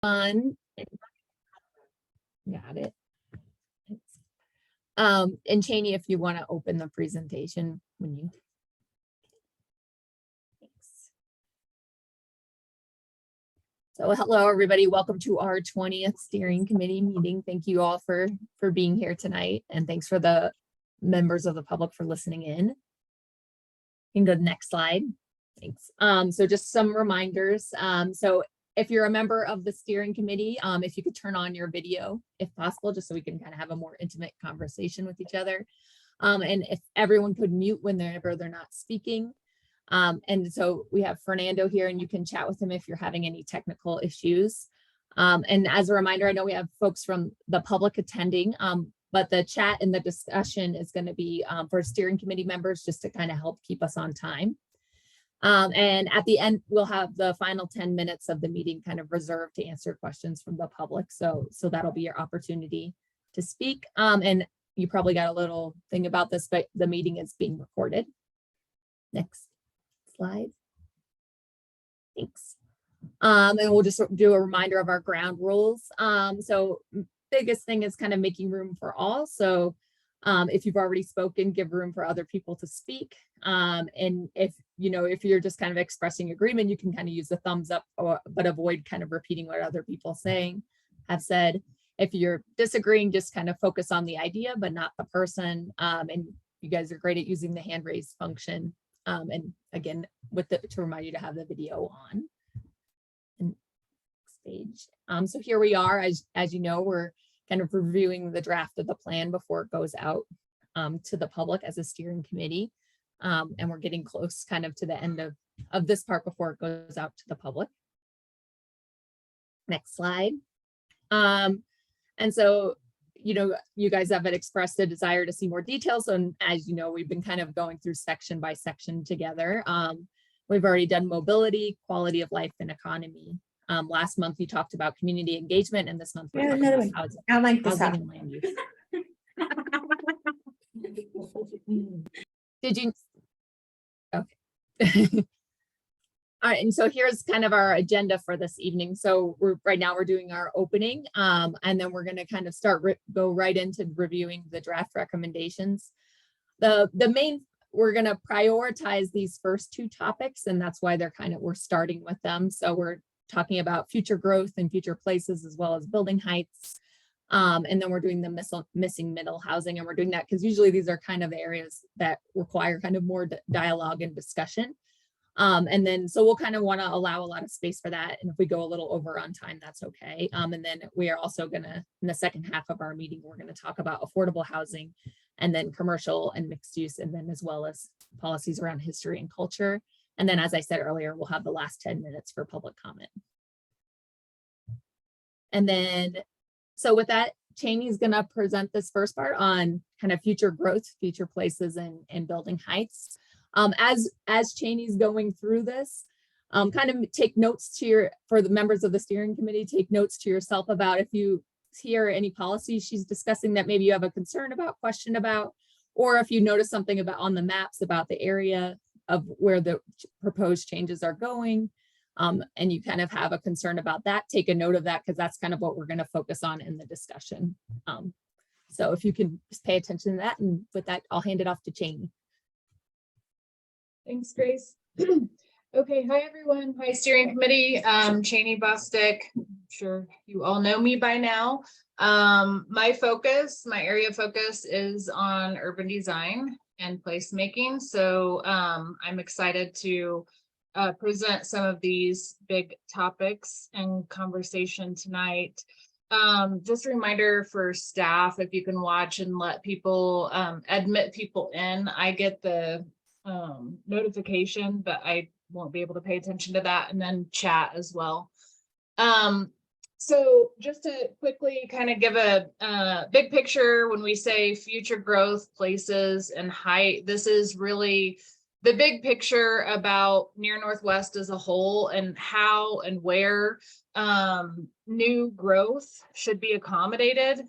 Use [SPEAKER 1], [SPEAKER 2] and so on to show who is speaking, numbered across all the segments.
[SPEAKER 1] Got it. And Cheney, if you want to open the presentation when you. Thanks. So hello, everybody. Welcome to our 20th steering committee meeting. Thank you all for being here tonight. And thanks for the members of the public for listening in. You can go to the next slide. Thanks. So just some reminders. So if you're a member of the steering committee, if you could turn on your video, if possible, just so we can kind of have a more intimate conversation with each other. And if everyone could mute whenever they're not speaking. And so we have Fernando here, and you can chat with him if you're having any technical issues. And as a reminder, I know we have folks from the public attending, but the chat and the discussion is going to be for steering committee members, just to kind of help keep us on time. And at the end, we'll have the final 10 minutes of the meeting kind of reserved to answer questions from the public. So that'll be your opportunity to speak. And you probably got a little thing about this, but the meeting is being recorded. Next slide. Thanks. And we'll just do a reminder of our ground rules. So biggest thing is kind of making room for all. So if you've already spoken, give room for other people to speak. And if you're just kind of expressing agreement, you can kind of use the thumbs up, but avoid kind of repeating what other people have said. If you're disagreeing, just kind of focus on the idea, but not the person. And you guys are great at using the hand raise function. And again, to remind you to have the video on. And next page. So here we are, as you know, we're kind of reviewing the draft of the plan before it goes out to the public as a steering committee. And we're getting close kind of to the end of this part before it goes out to the public. Next slide. And so, you guys have expressed a desire to see more details. And as you know, we've been kind of going through section by section together. We've already done mobility, quality of life, and economy. Last month, you talked about community engagement, and this month we're talking about housing,
[SPEAKER 2] I like this
[SPEAKER 1] housing and land use. Did you? Okay. All right, and so here's kind of our agenda for this evening. So right now we're doing our opening, and then we're going to kind of go right into reviewing the draft recommendations. The main, we're going to prioritize these first two topics, and that's why we're starting with them. So we're talking about future growth and future places, as well as building heights. And then we're doing the missing middle housing, and we're doing that because usually these are kind of areas that require kind of more dialogue and discussion. And then, so we'll kind of want to allow a lot of space for that. And if we go a little over on time, that's okay. And then we are also going to, in the second half of our meeting, we're going to talk about affordable housing, and then commercial and mixed use, and then as well as policies around history and culture. And then, as I said earlier, we'll have the last 10 minutes for public comment. And then, so with that, Cheney's going to present this first part on kind of future growth, future places, and building heights. As Cheney's going through this, kind of take notes for the members of the steering committee, take notes to yourself about if you hear any policies she's discussing that maybe you have a concern about, question about, or if you notice something about on the maps about the area of where the proposed changes are going, and you kind of have a concern about that, take a note of that, because that's kind of what we're going to focus on in the discussion. So if you can just pay attention to that, and with that, I'll hand it off to Cheney.
[SPEAKER 3] Thanks, Grace. Okay, hi everyone. Hi, steering committee. Cheney Bostic. I'm sure you all know me by now. My area of focus is on urban design and placemaking. So I'm excited to present some of these big topics and conversation tonight. Just a reminder for staff, if you can watch and let people admit people in. I get the notification, but I won't be able to pay attention to that, and then chat as well. So just to quickly kind of give a big picture, when we say future growth, places, and height, this is really the big picture about Near Northwest as a whole, and how and where new growth should be accommodated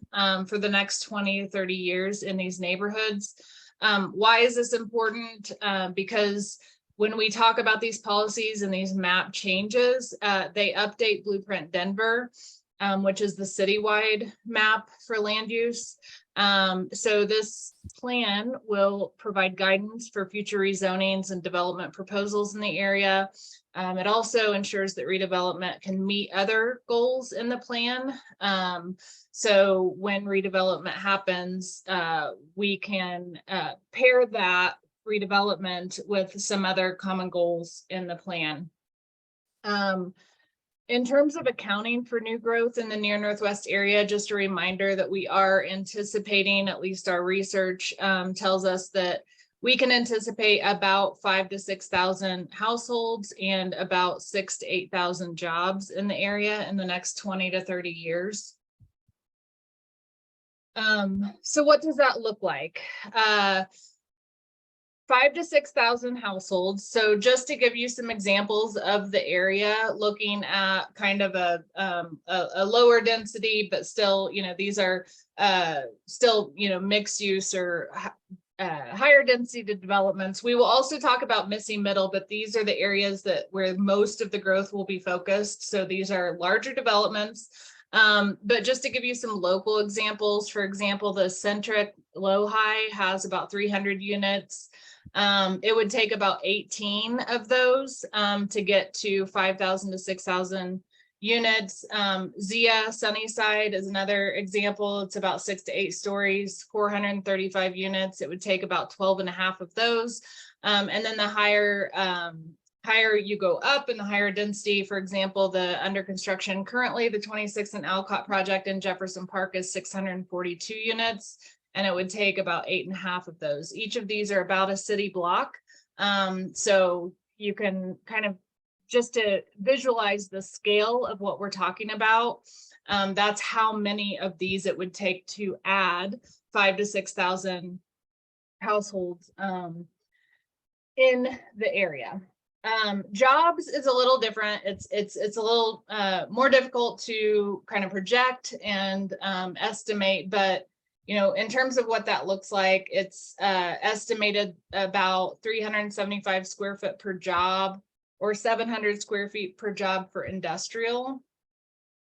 [SPEAKER 3] for the next 20 to 30 years in these neighborhoods. Why is this important? Because when we talk about these policies and these map changes, they update Blueprint Denver, which is the citywide map for land use. So this plan will provide guidance for future rezonings and development proposals in the area. It also ensures that redevelopment can meet other goals in the plan. So when redevelopment happens, we can pair that redevelopment with some other common goals in the plan. In terms of accounting for new growth in the near Northwest area, just a reminder that we are anticipating, at least our research tells us that we can anticipate about 5,000 to 6,000 households and about 6,000 to 8,000 jobs in the area in the next 20 to 30 years. So what does that look like? 5,000 to 6,000 households. So just to give you some examples of the area, looking at kind of a lower density, but still, you know, these are still, you know, mixed use or higher density developments. We will also talk about missing middle, but these are the areas that where most of the growth will be focused. So these are larger developments. But just to give you some local examples, for example, the Centric Low-High has about 300 units. It would take about 18 of those to get to 5,000 to 6,000 units. Zia Sunnyside is another example. It's about 6 to 8 stories, 435 units. It would take about 12 and a half of those. And then the higher you go up in the higher density, for example, the under construction currently, the 26th and Alcott project in Jefferson Park is 642 units. And it would take about 8.5 of those. Each of these are about a city block. So you can kind of, just to visualize the scale of what we're talking about, that's how many of these it would take to add 5,000 to 6,000 households in the area. Jobs is a little different. It's a little more difficult to kind of project and estimate, but you know, in terms of what that looks like, it's estimated about 375 square foot per job or 700 square feet per job for industrial.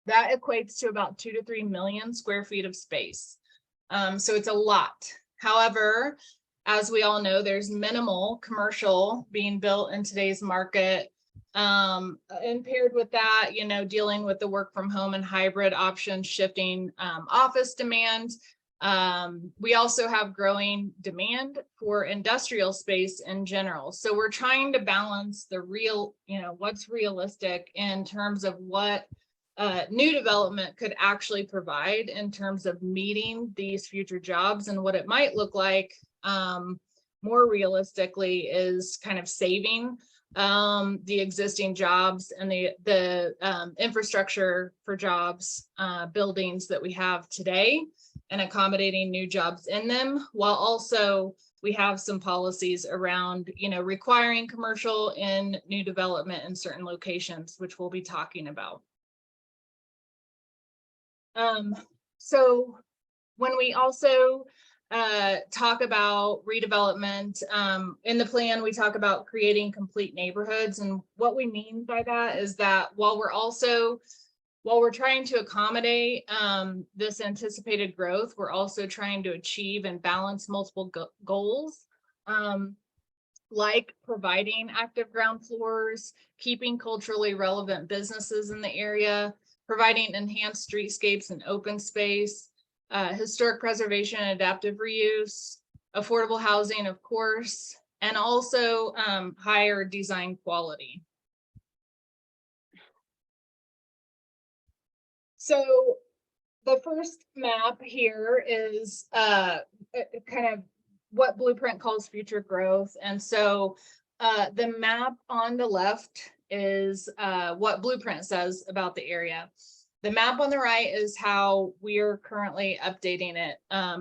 [SPEAKER 3] That equates to about 2 to 3 million square feet of space. So it's a lot. However, as we all know, there's minimal commercial being built in today's market. And paired with that, you know, dealing with the work from home and hybrid options, shifting office demand. We also have growing demand for industrial space in general. So we're trying to balance the real, you know, what's realistic in terms of what new development could actually provide in terms of meeting these future jobs, and what it might look like more realistically is kind of saving the existing jobs and the infrastructure for jobs, buildings that we have today, and accommodating new jobs in them, while also we have some policies around, you know, requiring commercial in new development in certain locations, which we'll be talking about. So when we also talk about redevelopment, in the plan, we talk about creating complete neighborhoods. And what we mean by that is that while we're trying to accommodate this anticipated growth, we're also trying to achieve and balance multiple goals, like providing active ground floors, keeping culturally relevant businesses in the area, providing enhanced streetscapes and open space, historic preservation and adaptive reuse, affordable housing, of course, and also higher design quality. So the first map here is kind of what Blueprint calls future growth. And so the map on the left is what Blueprint says about the area. The map on the right is how we are currently updating it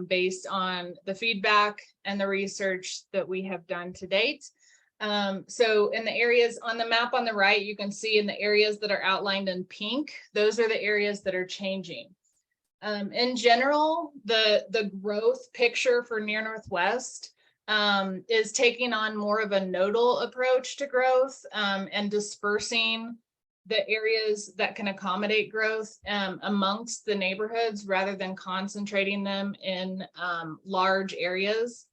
[SPEAKER 3] based on the feedback and the research that we have done to date. So in the areas on the map on the right, you can see in the areas that are outlined in pink, those are the areas that are changing. In general, the growth picture for near Northwest is taking on more of a nodal approach to growth, and dispersing the areas that can accommodate growth amongst the neighborhoods rather than concentrating them in large areas.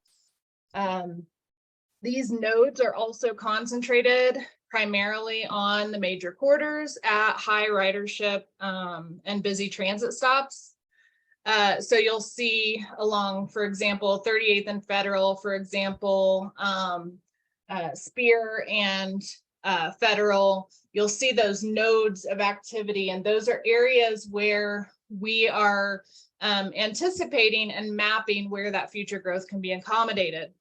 [SPEAKER 3] These nodes are also concentrated primarily on the major corridors at high ridership and busy transit stops. So you'll see along, for example, 38th and Federal, for example, Spear and Federal, you'll see those nodes of activity, and those are areas where we are anticipating and mapping where that future growth can be accommodated.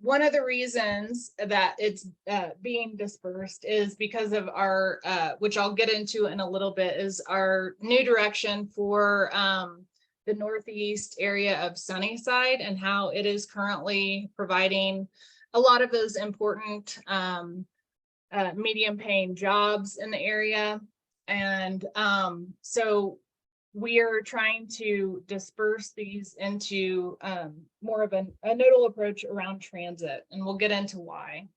[SPEAKER 3] One of the reasons that it's being dispersed is because of our, which I'll get into in a little bit, is our new direction for the northeast area of Sunnyside and how it is currently providing a lot of those important medium paying jobs in the area. And so we are trying to disperse these into more of a nodal approach around transit, and we'll get into why.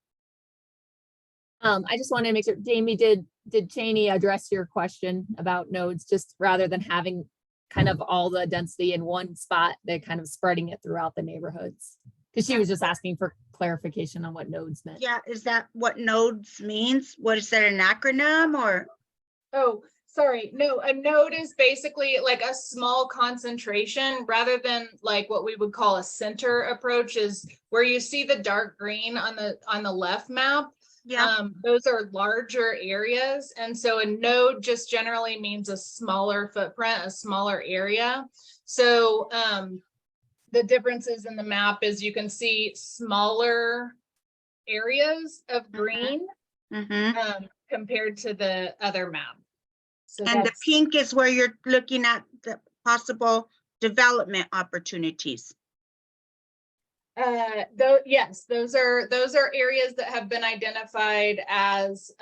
[SPEAKER 1] I just wanted to make sure, Jamie, did Cheney address your question about nodes, just rather than having kind of all the density in one spot, they're kind of spreading it throughout the neighborhoods? Because she was just asking for clarification on what nodes meant.
[SPEAKER 2] Yeah, is that what nodes means? What is that, an acronym or?
[SPEAKER 3] Oh, sorry. No, a node is basically like a small concentration rather than like what we would call a center approach, is where you see the dark green on the left map.
[SPEAKER 2] Yeah,
[SPEAKER 3] Those are larger areas. And so a node just generally means a smaller footprint, a smaller area. So the differences in the map is you can see smaller areas of green compared to the other map. So
[SPEAKER 2] and the pink is where you're looking at the possible development opportunities.
[SPEAKER 3] Yes, those are areas that have been identified as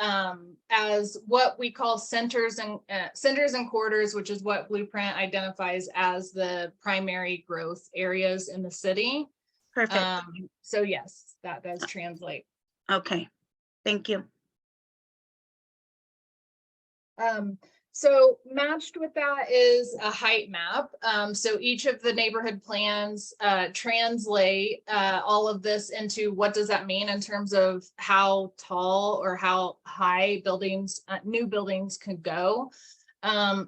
[SPEAKER 3] what we call centers and corridors, which is what Blueprint identifies as the primary growth areas in the city.
[SPEAKER 2] Perfect.
[SPEAKER 3] So yes, that does translate.
[SPEAKER 2] Okay, thank you.
[SPEAKER 3] So matched with that is a height map. So each of the neighborhood plans translate all of this into what does that mean in terms of how tall or how high buildings, new buildings could go.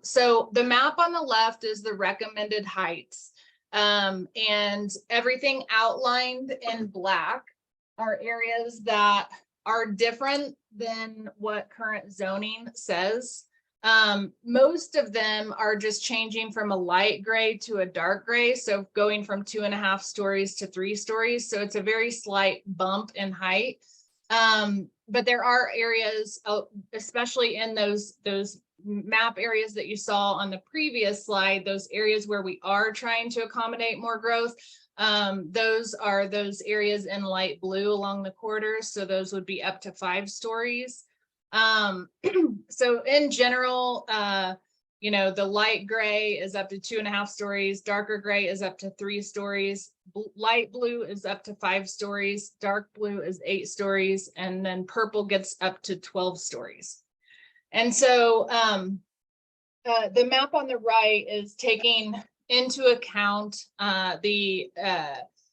[SPEAKER 3] So the map on the left is the recommended heights, and everything outlined in black are areas that are different than what current zoning says. Most of them are just changing from a light gray to a dark gray. So going from 2.5 stories to 3 stories. So it's a very slight bump in height. But there are areas, especially in those map areas that you saw on the previous slide, those areas where we are trying to accommodate more growth. Those are those areas in light blue along the corridors. So those would be up to 5 stories. So in general, the light gray is up to 2.5 stories, darker gray is up to 3 stories, light blue is up to 5 stories, dark blue is 8 stories, and then purple gets up to 12 stories. And so the map on the right is taking into account the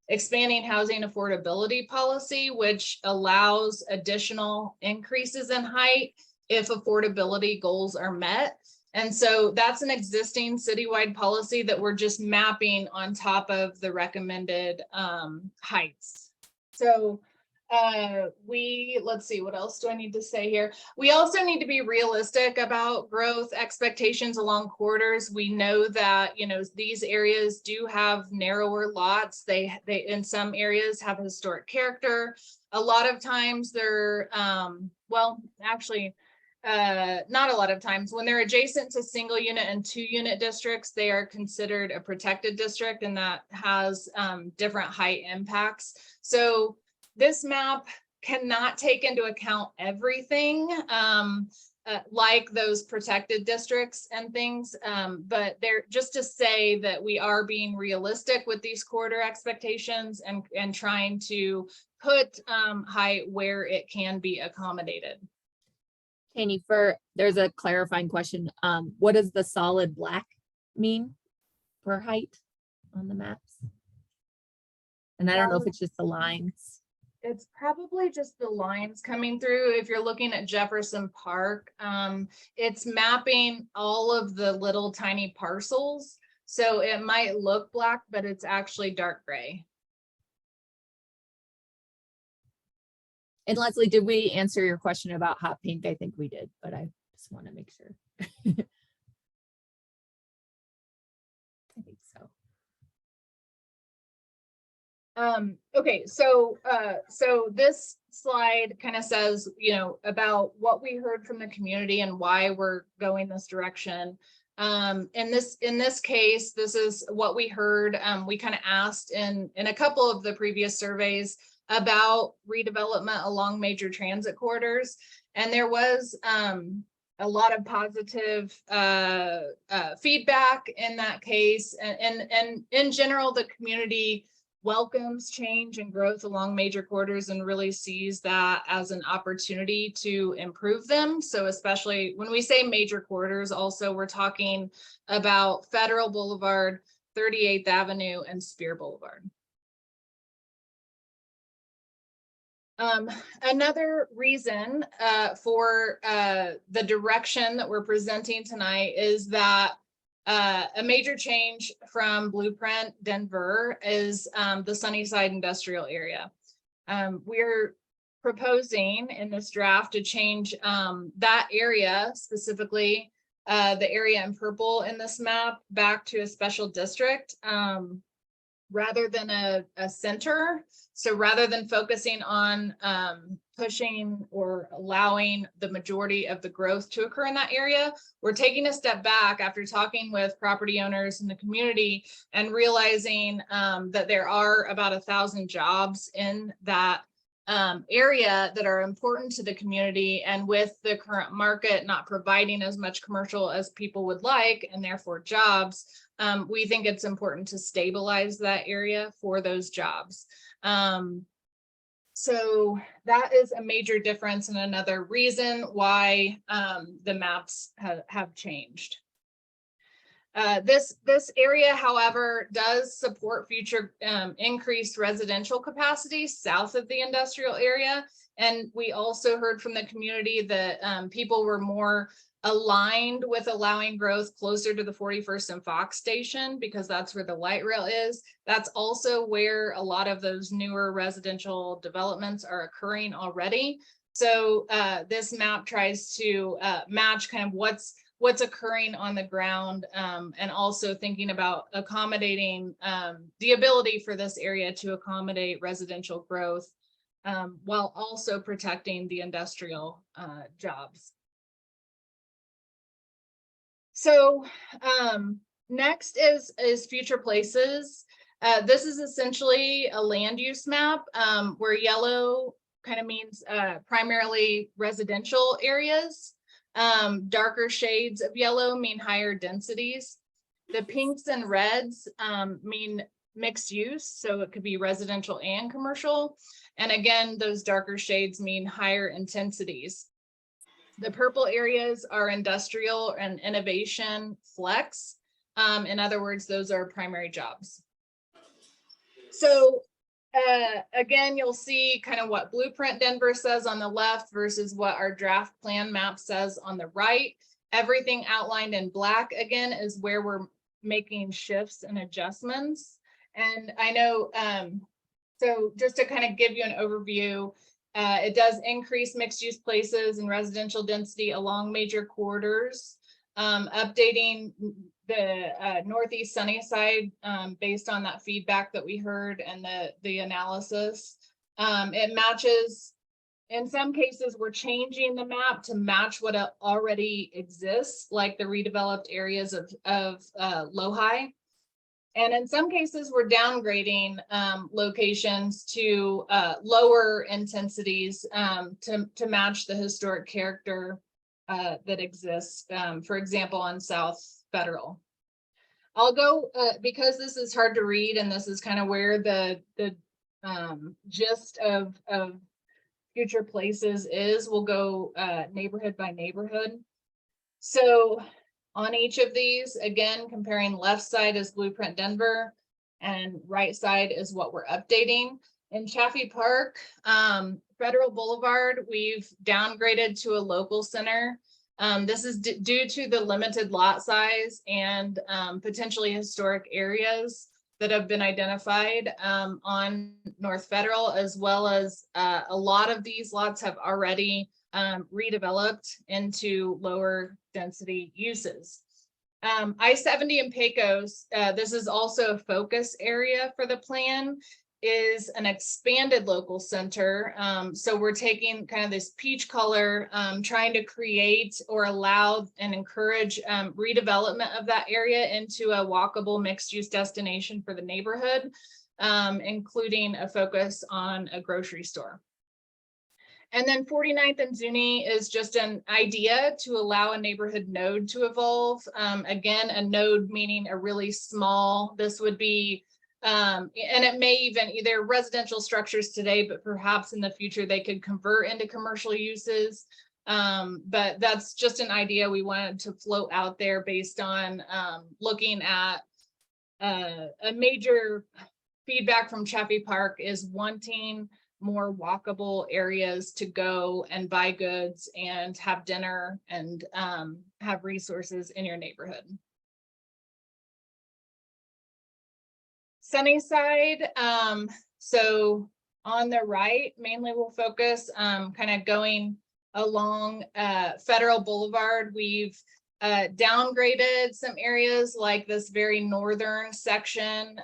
[SPEAKER 3] expanding housing affordability policy, which allows additional increases in height if affordability goals are met. And so that's an existing citywide policy that we're just mapping on top of the recommended heights. So let's see, what else do I need to say here? We also need to be realistic about growth expectations along corridors. We know that, these areas do have narrower lots. They in some areas have historic character. A lot of times they're, well, actually, not a lot of times when they're adjacent to single unit and 2 unit districts, they are considered a protected district, and that has different height impacts. So this map cannot take into account everything. like those protected districts and things, but they're just to say that we are being realistic with these corridor expectations and trying to put height where it can be accommodated.
[SPEAKER 1] Janie, there's a clarifying question. What does the solid black mean for height on the maps? And I don't know if it's just the lines.
[SPEAKER 3] It's probably just the lines coming through. If you're looking at Jefferson Park, it's mapping all of the little tiny parcels. So it might look black, but it's actually dark gray.
[SPEAKER 1] And Leslie, did we answer your question about hot pink? I think we did, but I just want to make sure. I think so.
[SPEAKER 3] Okay, so this slide kind of says, about what we heard from the community and why we're going this direction. In this case, this is what we heard. We kind of asked in a couple of the previous surveys about redevelopment along major transit corridors, and there was a lot of positive feedback in that case, and in general, the community welcomes change and growth along major corridors and really sees that as an opportunity to improve them. So especially when we say major corridors, also we're talking about Federal Boulevard, 38th Avenue, and Spear Boulevard. Another reason for the direction that we're presenting tonight is that a major change from Blueprint Denver is the Sunnyside industrial area. We're proposing in this draft to change that area, specifically the area in purple in this map, back to a special district rather than a center. So rather than focusing on pushing or allowing the majority of the growth to occur in that area, we're taking a step back after talking with property owners in the community and realizing that there are about 1,000 jobs in that area that are important to the community, and with the current market not providing as much commercial as people would like and therefore jobs, we think it's important to stabilize that area for those jobs. So that is a major difference and another reason why the maps have changed. This area, however, does support future increased residential capacity south of the industrial area. And we also heard from the community that people were more aligned with allowing growth closer to the 41st and Fox station because that's where the light rail is. That's also where a lot of those newer residential developments are occurring already. So this map tries to match kind of what's occurring on the ground, and also thinking about accommodating the ability for this area to accommodate residential growth while also protecting the industrial jobs. So next is future places. This is essentially a land use map where yellow kind of means primarily residential areas. Darker shades of yellow mean higher densities. The pinks and reds mean mixed use, so it could be residential and commercial. And again, those darker shades mean higher intensities. The purple areas are industrial and innovation flex. In other words, those are primary jobs. So again, you'll see kind of what Blueprint Denver says on the left versus what our draft plan map says on the right. Everything outlined in black, again, is where we're making shifts and adjustments. And I know, so just to kind of give you an overview, it does increase mixed use places and residential density along major corridors, updating the Northeast Sunnyside based on that feedback that we heard and the analysis. It matches, in some cases, we're changing the map to match what already exists, like the redeveloped areas of LoHi. And in some cases, we're downgrading locations to lower intensities to match the historic character that exist, for example, on South Federal. I'll go, because this is hard to read and this is kind of where the gist of future places is, we'll go neighborhood by neighborhood. So on each of these, again, comparing left side is Blueprint Denver and right side is what we're updating. In Chaffee Park, Federal Boulevard, we've downgraded to a local center. This is due to the limited lot size and potentially historic areas that have been identified on North Federal, as well as a lot of these lots have already redeveloped into lower density uses. I-70 and Pecos, this is also a focus area for the plan, is an expanded local center. So we're taking kind of this peach color, trying to create or allow and encourage redevelopment of that area into a walkable mixed-use destination for the neighborhood, including a focus on a grocery store. And then 49th and Zuni is just an idea to allow a neighborhood node to evolve. Again, a node meaning a really small, this would be, and it may even either residential structures today, but perhaps in the future they could convert into commercial uses. But that's just an idea we wanted to float out there based on looking at a major feedback from Chaffee Park is wanting more walkable areas to go and buy goods and have dinner and have resources in your neighborhood. Sunnyside, so on the right, mainly we'll focus kind of going along Federal Boulevard. We've downgraded some areas like this very northern section,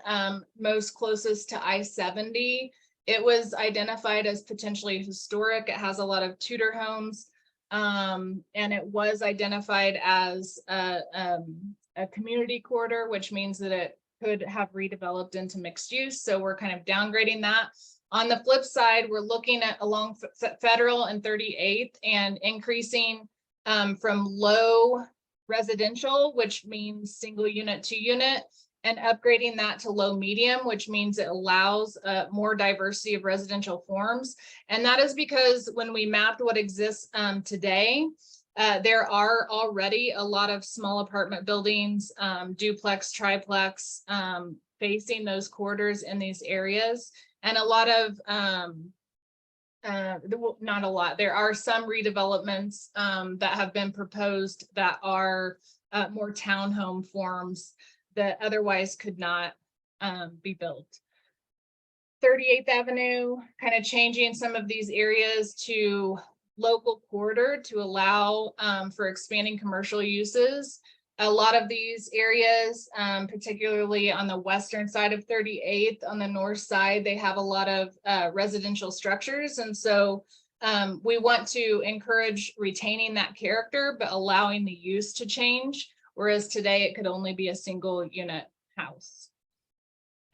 [SPEAKER 3] most closest to I-70. It was identified as potentially historic. It has a lot of Tudor homes, and it was identified as a community corridor, which means that it could have redeveloped into mixed use. So we're kind of downgrading that. On the flip side, we're looking at along Federal and 38th and increasing from low residential, which means single unit to unit, and upgrading that to low medium, which means it allows more diversity of residential forms. And that is because when we mapped what exists today, there are already a lot of small apartment buildings, duplex, triplex, facing those corridors in these areas. And a lot of, not a lot, there are some redevelopments that have been proposed that are more townhome forms that otherwise could not be built. 38th Avenue, kind of changing some of these areas to local corridor to allow for expanding commercial uses. A lot of these areas, particularly on the western side of 38th, on the north side, they have a lot of residential structures. And so we want to encourage retaining that character, but allowing the use to change. Whereas today it could only be a single unit house.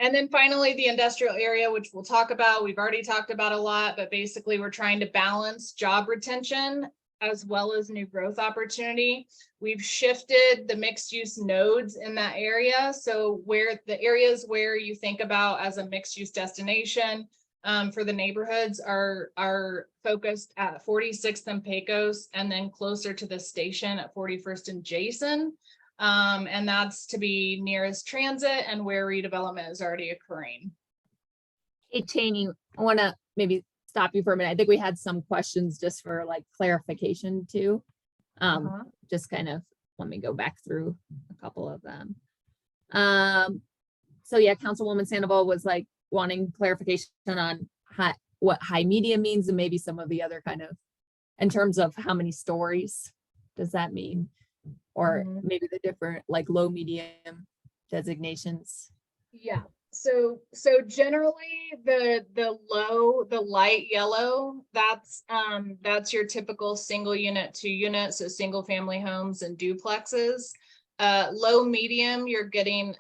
[SPEAKER 3] And then finally, the industrial area, which we'll talk about, we've already talked about a lot, but basically we're trying to balance job retention as well as new growth opportunity. We've shifted the mixed use nodes in that area. So where the areas where you think about as a mixed use destination for the neighborhoods are focused at 46th and Pecos, and then closer to the station at 41st and Jason. And that's to be nearest transit and where redevelopment is already occurring.
[SPEAKER 1] Hey, Cheney, I want to maybe stop you for a minute. I think we had some questions just for like clarification too. Just kind of, let me go back through a couple of them. So yeah, Councilwoman Sandoval was like wanting clarification on what high medium means and maybe some of the other kind of, in terms of how many stories does that mean? Or maybe the different like low medium designations.
[SPEAKER 3] Yeah. So generally the light yellow, that's your typical single unit, 2 units, so single family homes and duplexes. Low medium, you're getting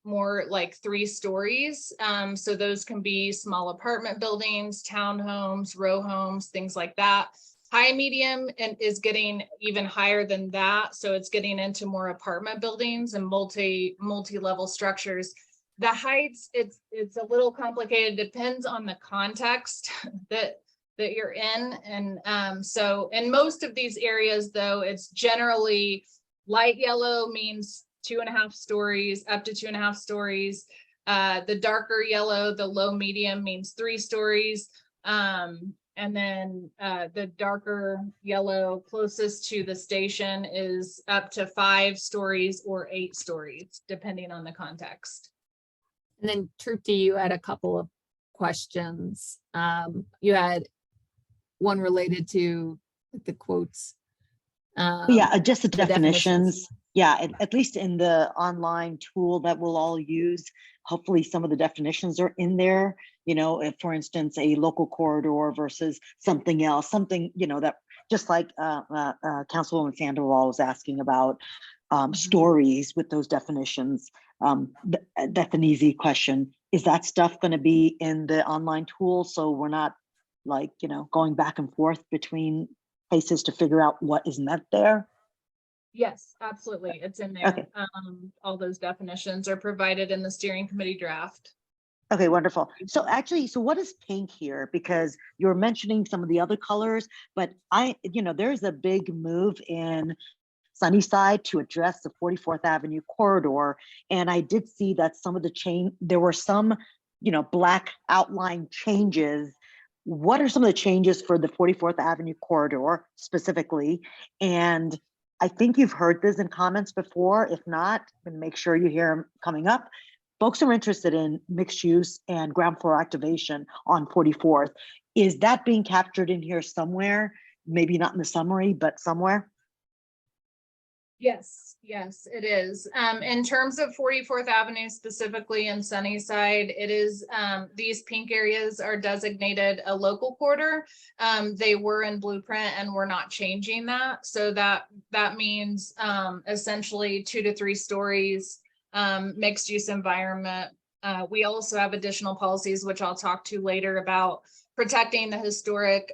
[SPEAKER 3] more like 3 stories. So those can be small apartment buildings, townhomes, row homes, things like that. High medium and is getting even higher than that. So it's getting into more apartment buildings and multi-level structures. The heights, it's a little complicated, depends on the context that you're in. And so in most of these areas though, it's generally light yellow means 2.5 stories, up to 2.5 stories. The darker yellow, the low medium means 3 stories. And then the darker yellow closest to the station is up to 5 stories or 8 stories, depending on the context.
[SPEAKER 1] And then Trupti, you had a couple of questions. You had one related to the quotes.
[SPEAKER 4] Yeah, just the
[SPEAKER 1] definitions.
[SPEAKER 4] definitions. Yeah, at least in the online tool that we'll all use, hopefully some of the definitions are in there. You know, if for instance, a local corridor versus something else, something, you know, that just like Councilwoman Sandoval was asking about stories with those definitions. That's an easy question. Is that stuff going to be in the online tool? So we're not like, you know, going back and forth between places to figure out what is meant there?
[SPEAKER 3] Yes, absolutely. It's in there.
[SPEAKER 4] Okay.
[SPEAKER 3] All those definitions are provided in the steering committee draft.
[SPEAKER 4] Okay, wonderful. So actually, so what is pink here? Because you're mentioning some of the other colors, but you know, there's a big move in Sunnyside to address the 44th Avenue corridor. And I did see that some of the there were some, you know, black outline changes. What are some of the changes for the 44th Avenue corridor specifically? And I think you've heard this in comments before. If not, then make sure you hear them coming up. Folks are interested in mixed use and ground floor activation on 44th. Is that being captured in here somewhere? Maybe not in the summary, but somewhere?
[SPEAKER 3] Yes, it is. In terms of 44th Avenue specifically in Sunnyside, it is, these pink areas are designated a local corridor. They were in blueprint and we're not changing that. So that means essentially 2 to 3 stories, mixed use environment. We also have additional policies, which I'll talk to later, about protecting the historic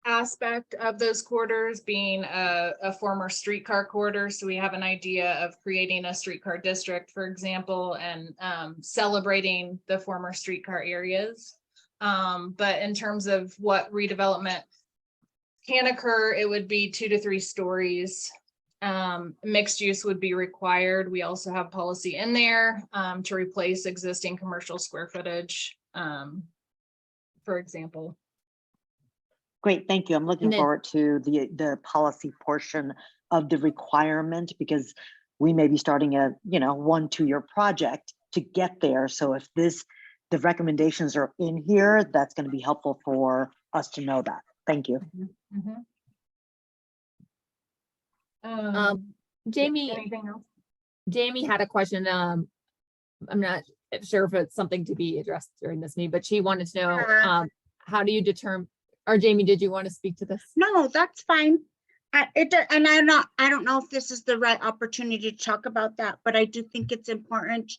[SPEAKER 3] aspect of those corridors, being a former streetcar corridor. So we have an idea of creating a streetcar district, for example, and celebrating the former streetcar areas. But in terms of what redevelopment can occur, it would be 2 to 3 stories. Mixed use would be required. We also have policy in there to replace existing commercial square footage, for example.
[SPEAKER 4] Great, thank you. I'm looking
[SPEAKER 1] And then-
[SPEAKER 4] forward to the policy portion of the requirement, because we may be starting a 1-2 year project to get there. So if the recommendations are in here, that's going to be helpful for us to know that. Thank you.
[SPEAKER 1] Jamie,
[SPEAKER 3] Anything else?
[SPEAKER 1] Jamie had a question. I'm not sure if it's something to be addressed during this meeting, but she wanted to know,
[SPEAKER 2] Sure.
[SPEAKER 1] how do you determine, or Jamie, did you want to speak to this?
[SPEAKER 2] No, that's fine. And I don't know if this is the right opportunity to talk about that, but I do think it's important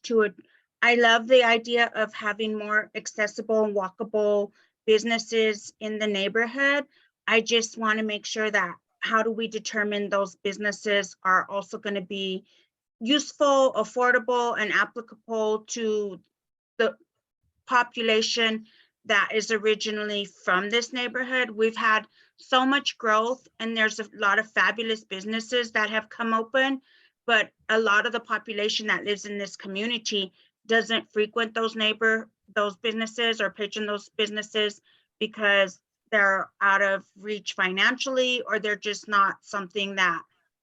[SPEAKER 2] I love the idea of having more accessible and walkable businesses in the neighborhood. I just want to make sure that how do we determine those businesses are also going to be useful, affordable, and applicable to the population that is originally from this neighborhood. We've had so much growth and there's a lot of fabulous businesses that have come open, but a lot of the population that lives in this community doesn't frequent those businesses or patron those businesses because they're out of reach financially, or they're just not something that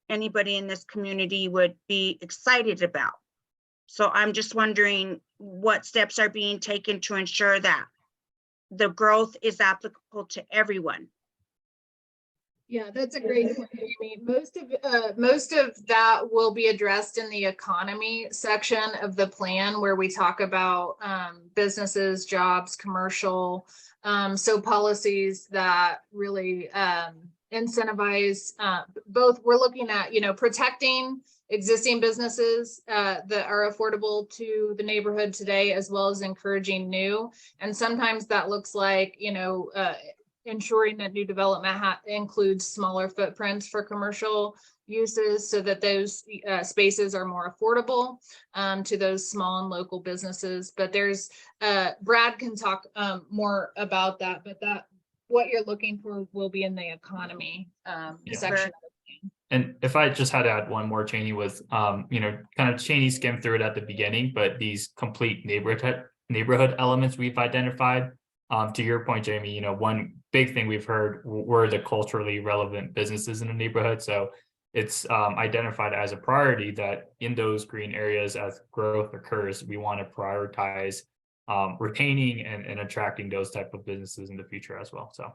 [SPEAKER 2] anybody in this community would be excited about. So I'm just wondering what steps are being taken to ensure that the growth is applicable to everyone.
[SPEAKER 3] Yeah, that's a great point, Amy. Most of that will be addressed in the economy section of the plan, where we talk about businesses, jobs, commercial, so policies that really incentivize both. We're looking at, protecting existing businesses that are affordable to the neighborhood today, as well as encouraging new. And sometimes that looks like, ensuring that new development includes smaller footprints for commercial uses so that those spaces are more affordable to those small and local businesses. But there's Brad can talk more about that, but what you're looking for will be in the economy section.
[SPEAKER 5] And if I just had to add one more, Cheney, was, kind of Cheney skimmed through it at the beginning, but these complete neighborhood elements we've identified. To your point, Jamie, one big thing we've heard were the culturally relevant businesses in the neighborhood. So it's identified as a priority that in those green areas, as growth occurs, we want to prioritize retaining and attracting those type of businesses in the future as well. So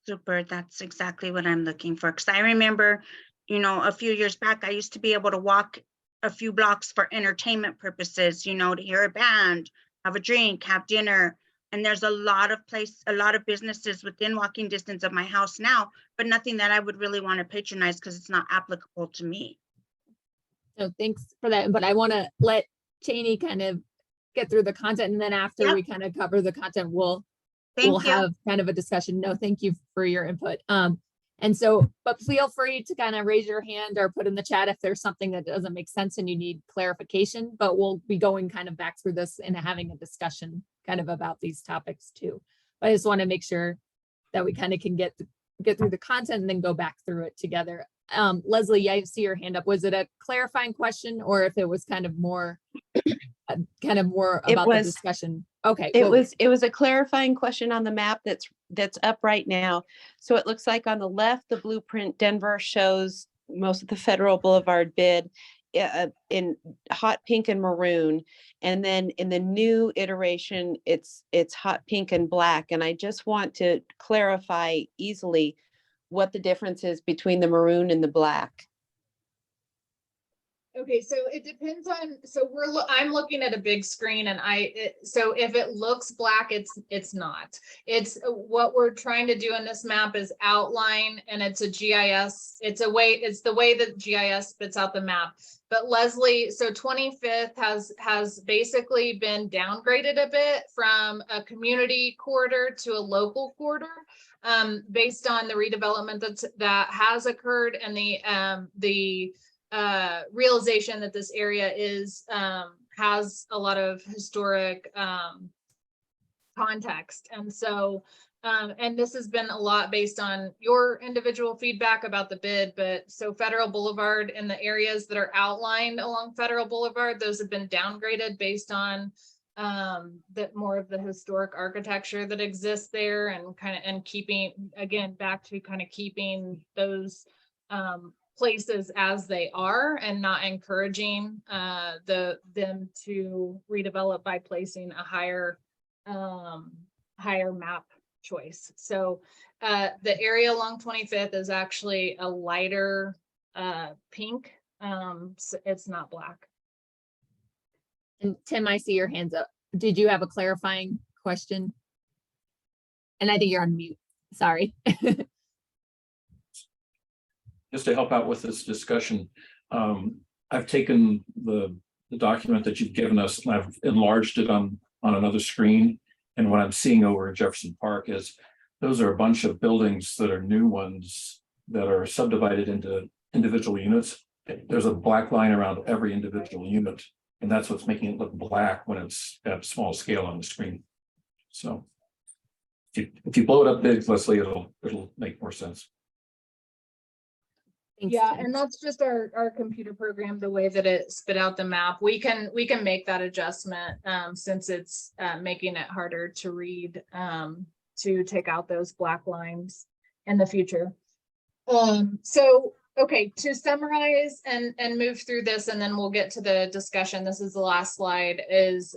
[SPEAKER 2] Super, that's exactly what I'm looking for. Because I remember, a few years back, I used to be able to walk a few blocks for entertainment purposes, to hear a band, have a drink, have dinner. And there's a lot of businesses within walking distance of my house now, but nothing that I would really want to patronize because it's not applicable to me.
[SPEAKER 1] So thanks for that. But I want to let Cheney kind of get through the content, and then after
[SPEAKER 2] Yep.
[SPEAKER 1] we kind of cover the content, we'll
[SPEAKER 2] Thank you.
[SPEAKER 1] have kind of a discussion. No, thank you for your input. And so, but feel free to kind of raise your hand or put in the chat if there's something that doesn't make sense and you need clarification, but we'll be going kind of back through this and having a discussion kind of about these topics too. But I just want to make sure that we kind of can get through the content and then go back through it together. Leslie, yeah, I see your hand up. Was it a clarifying question or if it was kind of more about the discussion? Okay.
[SPEAKER 6] It was a clarifying question on the map that's up right now. So it looks like on the left, the blueprint Denver shows most of the Federal Boulevard bid in hot pink and maroon. And then in the new iteration, it's hot pink and black. And I just want to clarify easily what the difference is between the maroon and the black.
[SPEAKER 3] Okay, so it depends on, I'm looking at a big screen and so if it looks black, it's not. It's what we're trying to do in this map is outline, and it's a GIS. It's the way that GIS spits out the map. But Leslie, so 25th has basically been downgraded a bit from a community corridor to a local corridor, based on the redevelopment that has occurred and the realization that this area has a lot of historic context. And so and this has been a lot based on your individual feedback about the bid, but so Federal Boulevard and the areas that are outlined along Federal Boulevard, those have been downgraded based on that more of the historic architecture that exists there, and keeping, again, back to kind of keeping those places as they are and not encouraging them to redevelop by placing a higher map choice. So the area along 25th is actually a lighter pink. So it's not black.
[SPEAKER 1] And Tim, I see your hands up. Did you have a clarifying question? And I think you're on mute. Sorry.
[SPEAKER 7] Just to help out with this discussion, I've taken the document that you've given us and I've enlarged it on another screen. And what I'm seeing over in Jefferson Park is those are a bunch of buildings that are new ones that are subdivided into individual units. There's a black line around every individual unit, and that's what's making it look black when it's at small scale on the screen. So if you blow it up big, Leslie, it'll make more sense.
[SPEAKER 1] Thanks,
[SPEAKER 3] Yeah,
[SPEAKER 1] Tim.
[SPEAKER 3] and that's just our computer program, the way that it spit out the map. We can make that adjustment since it's making it harder to read, to take out those black lines in the future. So, okay, to summarize and move through this, and then we'll get to the discussion. This is the last slide. Is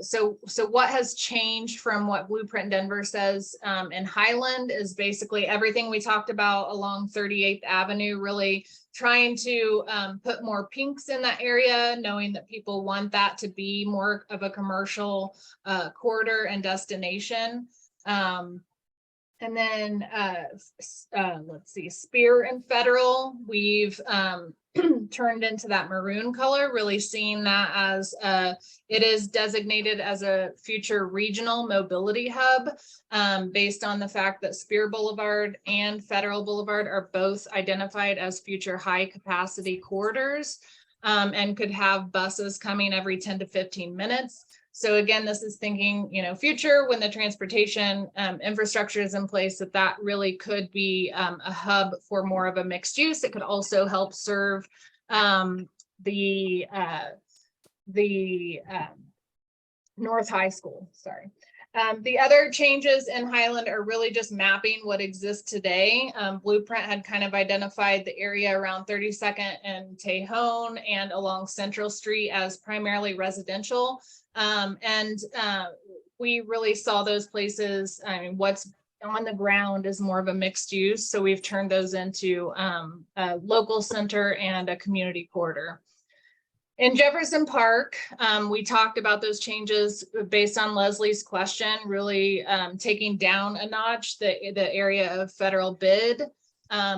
[SPEAKER 3] so what has changed from what Blueprint Denver says in Highland is basically everything we talked about along 38th Avenue, really trying to put more pinks in that area, knowing that people want that to be more of a commercial corridor and destination. And then, let's see, Spear and Federal, we've turned into that maroon color, really seeing that as it is designated as a future regional mobility hub, based on the fact that Spear Boulevard and Federal Boulevard are both identified as future high capacity corridors, and could have buses coming every 10 to 15 minutes. So again, this is thinking, future when the transportation infrastructure is in place, that really could be a hub for more of a mixed use. It could also help serve the North High School, sorry. The other changes in Highland are really just mapping what exists today. Blueprint had kind of identified the area around 32nd and Tejon and along Central Street as primarily residential. We really saw those places. I mean, what's on the ground is more of a mixed use. So we've turned those into a local center and a community corridor. In Jefferson Park, we talked about those changes based on Leslie's question, really taking down a notch the area of federal bid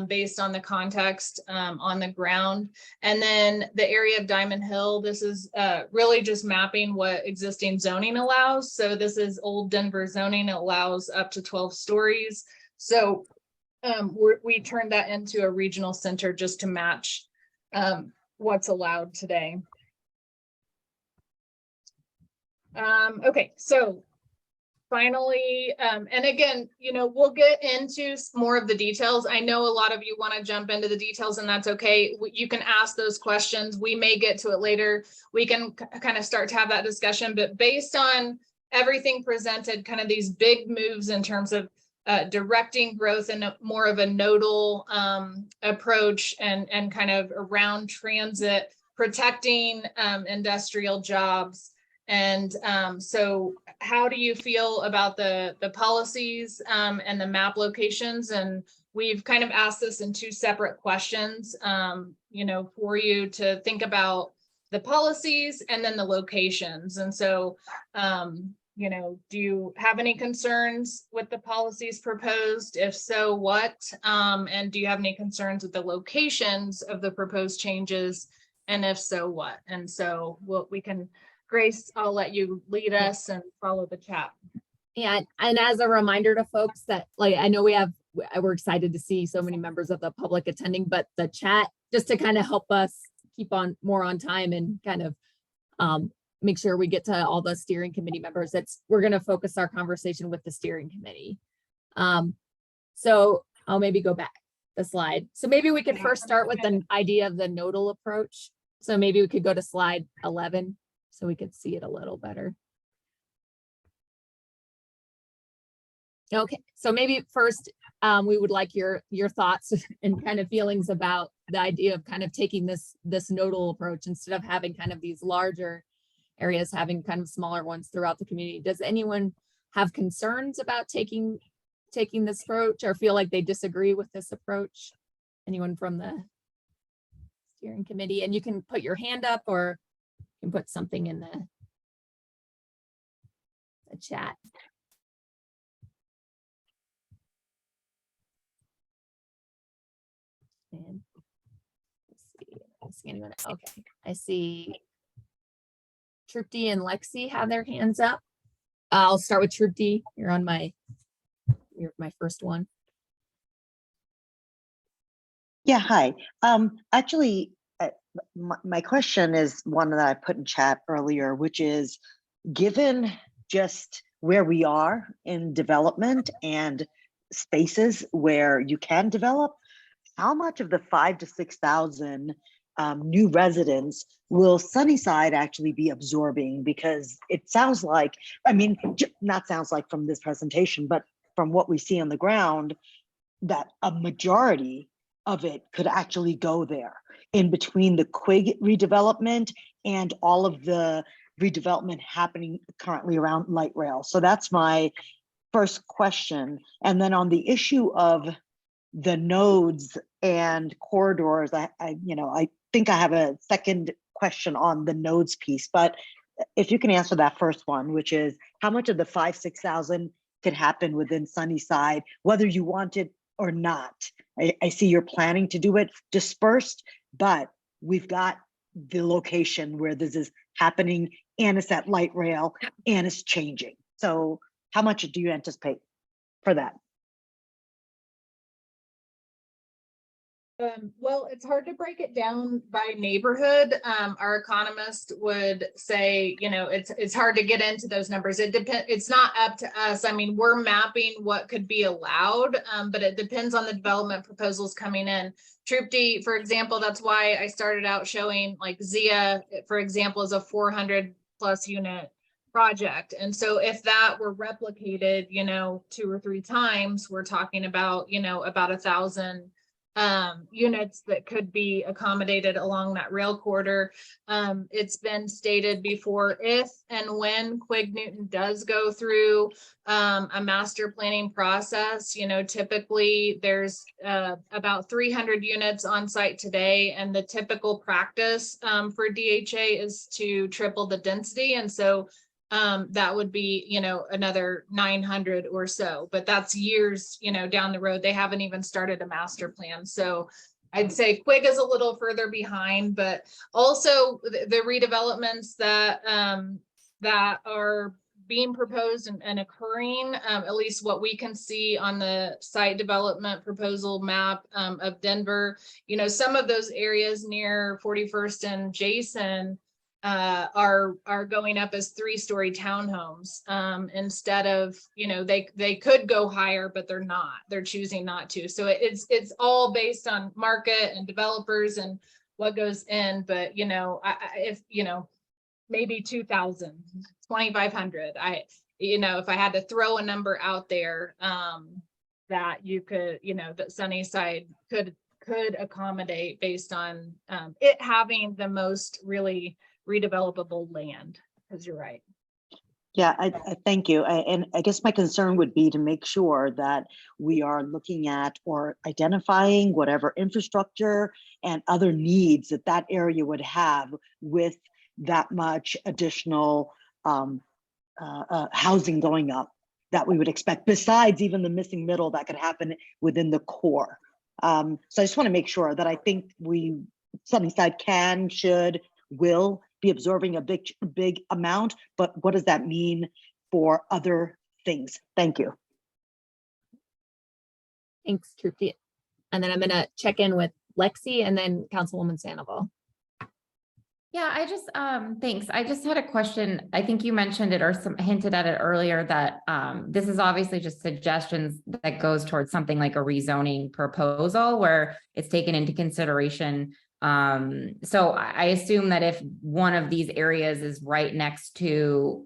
[SPEAKER 3] based on the context on the ground. And then the area of Diamond Hill, this is really just mapping what existing zoning allows. So this is old Denver zoning, allows up to 12 stories. So we turned that into a regional center just to match what's allowed today. Okay, so finally, and again, we'll get into more of the details. I know a lot of you want to jump into the details, and that's okay. You can ask those questions. We may get to it later. We can kind of start to have that discussion, but based on everything presented, kind of these big moves in terms of directing growth in more of a nodal approach and kind of around transit, protecting industrial jobs. And so how do you feel about the policies and the map locations? And we've kind of asked this in two separate questions, for you to think about the policies and then the locations. And so, do you have any concerns with the policies proposed? If so, what? And do you have any concerns with the locations of the proposed changes? And if so, what? And so we can, Grace, I'll let you lead us and follow the chat.
[SPEAKER 1] Yeah, and as a reminder to folks that, I know we're excited to see so many members of the public attending, but the chat, just to kind of help us keep on more on time and kind of make sure we get to all the steering committee members, we're going to focus our conversation with the steering committee. So I'll maybe go back the slide. So maybe we could first start with the idea of the nodal approach. So maybe we could go to slide 11. So we could see it a little better. Okay, so maybe first we would like your thoughts and kind of feelings about the idea of kind of taking this nodal approach instead of having kind of these larger areas, having kind of smaller ones throughout the community. Does anyone have concerns about taking this approach or feel like they disagree with this approach? Anyone from the steering committee? And you can put your hand up or you can put something in the chat. And let's see, I don't see anyone. Okay, I see Trupti and Lexi have their hands up. I'll start with Trupti. You're my first one.
[SPEAKER 4] Yeah, hi. Actually, my question is one that I put in chat earlier, which is, given just where we are in development and spaces where you can develop, how much of the 5,000 to 6,000 new residents will Sunnyside actually be absorbing? Because it sounds like, not sounds like from this presentation, but from what we see on the ground, that a majority of it could actually go there in between the Quig redevelopment and all of the redevelopment happening currently around light rail. So that's my first question. And then on the issue of the nodes and corridors, I think I have a second question on the nodes piece, but if you can answer that first one, which is how much of the 5,000 to 6,000 could happen within Sunnyside, whether you want it or not. I see you're planning to do it dispersed, but we've got the location where this is happening, and it's at light rail and it's changing. So how much do you anticipate for that?
[SPEAKER 3] Well, it's hard to break it down by neighborhood. Our economist would say, you know, it's hard to get into those numbers. It depends. It's not up to us. I mean, we're mapping what could be allowed, but it depends on the development proposals coming in. Troop D, for example, that's why I started out showing like Zia, for example, is a 400+ unit project. And so if that were replicated, you know, 2 or 3 times, we're talking about, you know, about 1,000 units that could be accommodated along that rail corridor. It's been stated before, if and when Quig Newton does go through a master planning process, you know, typically there's about 300 units on site today, and the typical practice for DHA is to triple the density. And so that would be, you know, another 900 or so, but that's years, you know, down the road. They haven't even started a master plan. So I'd say Quig is a little further behind, but also the redevelopments that that are being proposed and occurring, at least what we can see on the site development proposal map of Denver, you know, some of those areas near 41st and Jason are going up as 3-story townhomes instead of, you know, they could go higher, but they're choosing not to. So it's all based on market and developers and what goes in. But, you know, if, you know, maybe 2,000, 2,500, you know, if I had to throw a number out there that you could, you know, that Sunnyside could accommodate based on it having the most really redevelopable land, because you're right.
[SPEAKER 4] Yeah, I thank you. And I guess my concern would be to make sure that we are looking at or identifying whatever infrastructure and other needs that that area would have with that much additional housing going up that we would expect, besides even the missing middle that could happen within the core. So I just want to make sure that I think Sunnyside can, should, will be absorbing a big amount, but what does that mean for other things? Thank you.
[SPEAKER 1] Thanks, Troop D. And then I'm gonna check in with Lexi and then Councilwoman Sandoval.
[SPEAKER 8] Yeah, I just, thanks. I just had a question. I think you mentioned it or hinted at it earlier that this is obviously just suggestions that goes towards something like a rezoning proposal where it's taken into consideration. So I assume that if one of these areas is right next to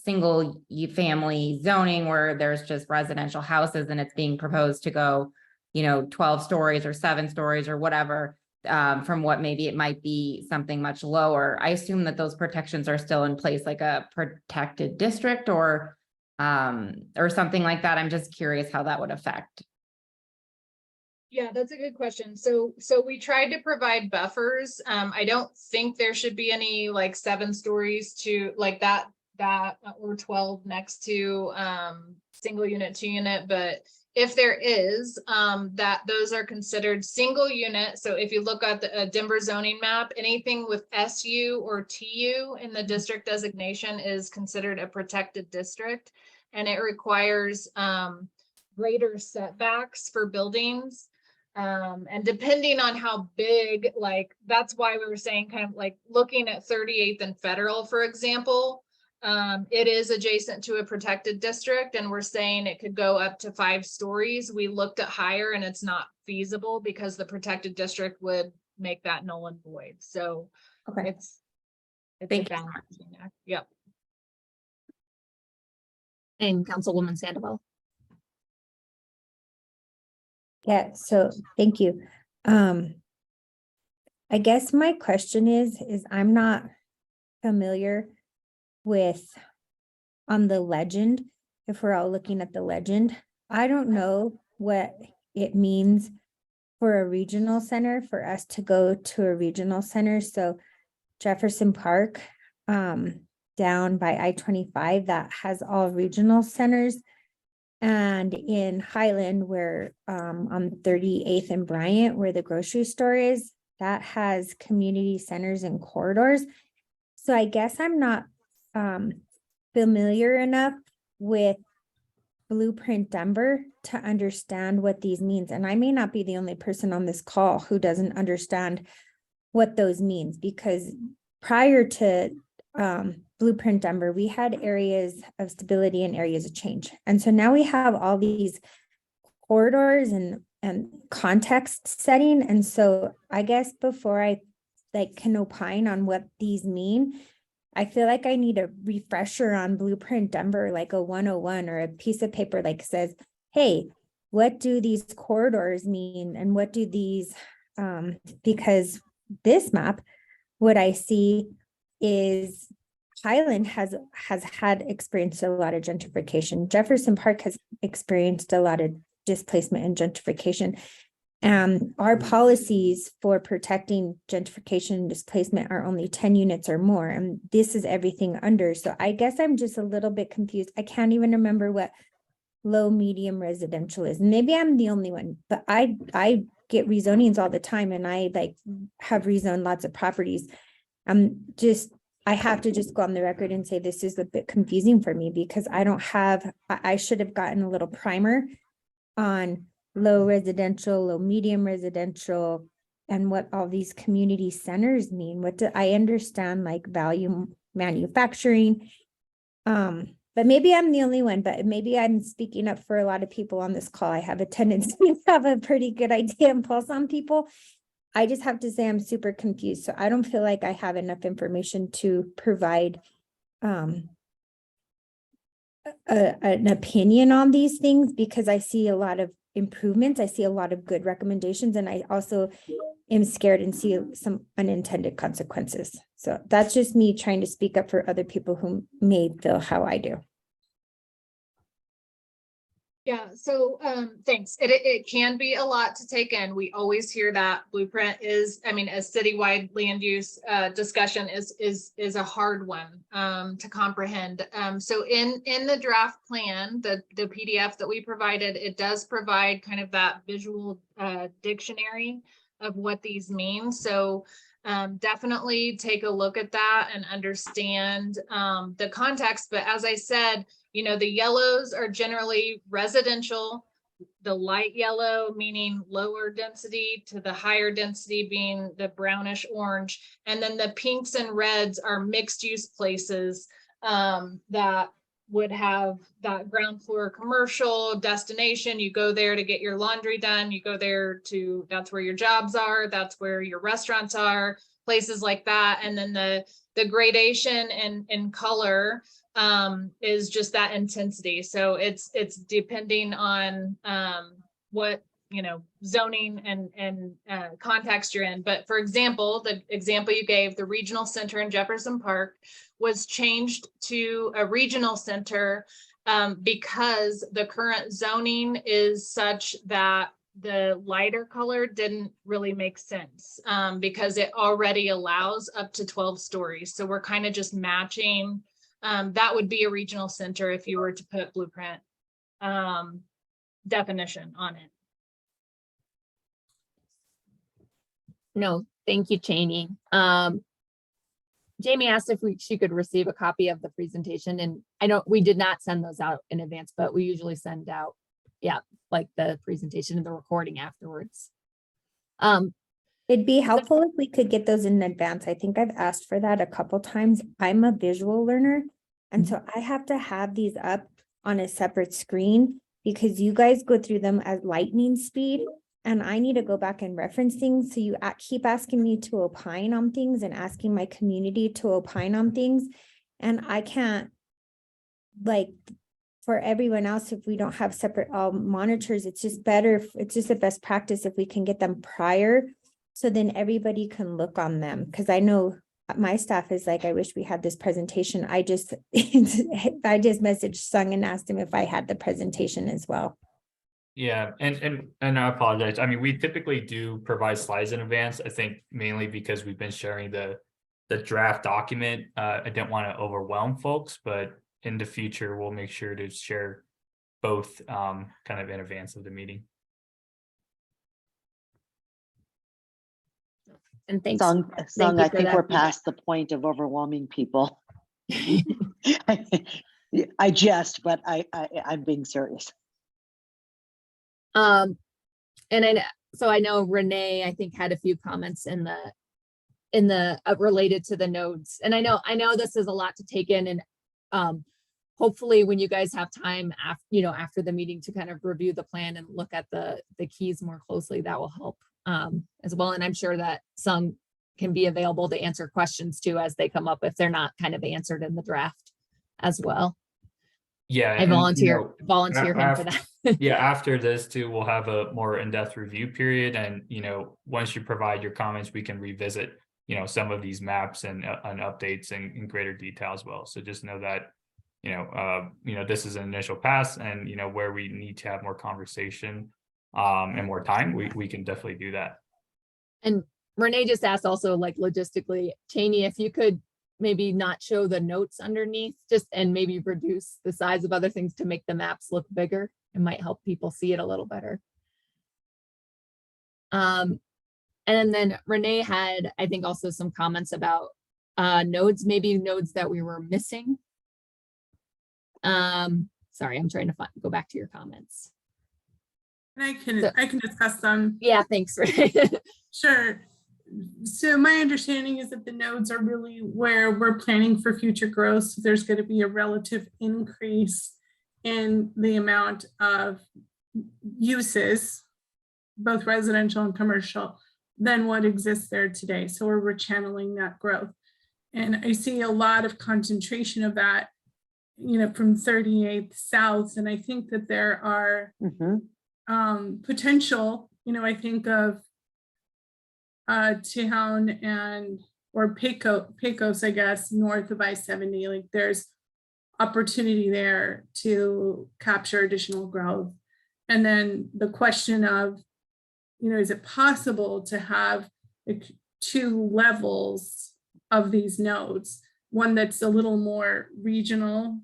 [SPEAKER 8] single family zoning where there's just residential houses and it's being proposed to go, you know, 12 stories or 7 stories or whatever, from what maybe it might be something much lower. I assume that those protections are still in place, like a protected district or something like that. I'm just curious how that would affect.
[SPEAKER 3] Yeah, that's a good question. So we tried to provide buffers. I don't think there should be any like 7 stories to like that or 12 next to single unit, 2 unit, but if there is, that those are considered single unit. So if you look at the Denver zoning map, anything with SU or TU in the district designation is considered a protected district, and it requires greater setbacks for buildings. And depending on how big, like, that's why we were saying kind of like looking at 38th and Federal, for example, it is adjacent to a protected district and we're saying it could go up to 5 stories. We looked at higher and it's not feasible because the protected district would make that null and void. So
[SPEAKER 8] Okay.
[SPEAKER 3] it's
[SPEAKER 8] Thank
[SPEAKER 3] a balancing act. Yep.
[SPEAKER 1] And Councilwoman Sandoval.
[SPEAKER 9] Yeah, so thank you. I guess my question is I'm not familiar with on the legend, if we're all looking at the legend, I don't know what it means for a regional center, for us to go to a regional center. So Jefferson Park, down by I-25 that has all regional centers. And in Highland, where on 38th and Bryant, where the grocery store is, that has community centers and corridors. So I guess I'm not familiar enough with Blueprint Denver to understand what these means. And I may not be the only person on this call who doesn't understand what those means, because prior to Blueprint Denver, we had areas of stability and areas of change. And so now we have all these corridors and context setting. And so I guess before I can opine on what these mean, I feel like I need a refresher on Blueprint Denver, like a 101 or a piece of paper like says, hey, what do these corridors mean? And what do these, because this map, what I see is Highland has had experienced a lot of gentrification. Jefferson Park has experienced a lot of displacement and gentrification. Our policies for protecting gentrification and displacement are only 10 units or more, and this is everything under. So I guess I'm just a little bit confused. I can't even remember what low, medium residential is. Maybe I'm the only one, but I get rezonings all the time, and I have rezoned lots of properties. I have to just go on the record and say this is a bit confusing for me, because I should have gotten a little primer on low residential, low medium residential, and what all these community centers mean. What do I understand, like value manufacturing? But maybe I'm the only one, but maybe I'm speaking up for a lot of people on this call. I have a tendency to have a pretty good idea and pulse on people. I just have to say I'm super confused. So I don't feel like I have enough information to provide an opinion on these things, because I see a lot of improvements. I see a lot of good recommendations, and I also am scared and see some unintended consequences. So that's just me trying to speak up for other people who may feel how I do.
[SPEAKER 3] Yeah, so thanks. It can be a lot to take in. We always hear that Blueprint is, I mean, a citywide land use discussion is a hard one to comprehend. So in the draft plan, the PDF that we provided, it does provide kind of that visual dictionary of what these mean. So definitely take a look at that and understand the context. But as I said, you know, the yellows are generally residential, the light yellow meaning lower density to the higher density being the brownish orange. And then the pinks and reds are mixed use places that would have that ground floor commercial destination. You go there to get your laundry done. You go there to, that's where your jobs are. That's where your restaurants are, places like that. And then the gradation in color is just that intensity. So it's depending on what, you know, zoning and context you're in. But for example, the example you gave, the regional center in Jefferson Park was changed to a regional center because the current zoning is such that the lighter color didn't really make sense because it already allows up to 12 stories. So we're kind of just matching. That would be a regional center if you were to put Blueprint definition on it.
[SPEAKER 1] No, thank you, Cheney. Jamie asked if she could receive a copy of the presentation, and I know we did not send those out in advance, but we usually send out, like the presentation and the recording afterwards.
[SPEAKER 9] It'd be helpful if we could get those in advance. I think I've asked for that a couple times. I'm a visual learner, and so I have to have these up on a separate screen because you guys go through them at lightning speed, and I need to go back and reference things. So you keep asking me to opine on things and asking my community to opine on things, and I can't, like, for everyone else, if we don't have separate monitors, it's just better. It's just a best practice if we can get them prior, so then everybody can look on them. Because I know my staff is like, I wish we had this presentation. I just messaged Sung and asked him if I had the presentation as well.
[SPEAKER 5] Yeah, and I apologize. I mean, we typically do provide slides in advance. I think mainly because we've been sharing the draft document. I didn't want to overwhelm folks, but in the future, we'll make sure to share both kind of in advance of the meeting.
[SPEAKER 1] And thanks.
[SPEAKER 4] Sung,
[SPEAKER 1] thank you
[SPEAKER 4] I
[SPEAKER 1] for
[SPEAKER 4] think
[SPEAKER 1] that
[SPEAKER 4] we're
[SPEAKER 1] feedback.
[SPEAKER 4] past the point of overwhelming people. I jest, but I'm being serious.
[SPEAKER 1] And I know Renee, I think, had a few comments in the related to the nodes. And I know this is a lot to take in, and hopefully when you guys have time after the meeting to kind of review the plan and look at the keys more closely, that will help as well. And I'm sure that some can be available to answer questions too as they come up if they're not kind of answered in the draft as well.
[SPEAKER 5] Yeah.
[SPEAKER 1] I
[SPEAKER 5] and,
[SPEAKER 1] volunteer
[SPEAKER 5] a-
[SPEAKER 1] him for that.
[SPEAKER 5] Yeah, after this too, we'll have a more in-depth review period, and once you provide your comments, we can revisit some of these maps and updates in greater detail as well. So just know that this is an initial pass, and where we need to have more conversation and more time, we can definitely do that.
[SPEAKER 1] And Renee just asked also, like, logistically, Cheney, if you could maybe not show the notes underneath, and maybe reduce the size of other things to make the maps look bigger. It might help people see it a little better. And then Renee had, I think, also some comments about nodes, maybe nodes that we were missing. Sorry, I'm trying to go back to your comments.
[SPEAKER 10] And I can discuss them.
[SPEAKER 1] Yeah, thanks, Renee.
[SPEAKER 10] Sure. So my understanding is that the nodes are really where we're planning for future growth. So there's going to be a relative increase in the amount of uses, both residential and commercial, than what exists there today. So we're channeling that growth. And I see a lot of concentration of that, from 38th South. And I think that there are potential, I think of Tejon or Pecos, I guess, north of I-70, like there's opportunity there to capture additional growth. And then the question of, is it possible to have like 2 levels of these nodes, one that's a little more regional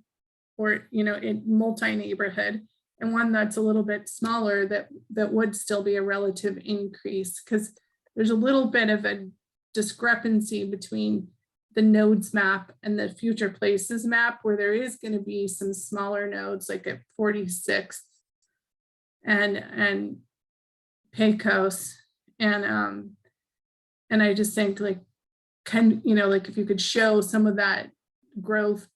[SPEAKER 10] or, in multi-neighborhood, and one that's a little bit smaller that would still be a relative increase, because there's a little bit of a discrepancy between the nodes map and the future places map, where there is going to be some smaller nodes like at 46th and Pecos. And I just think like, if you could show some of that growth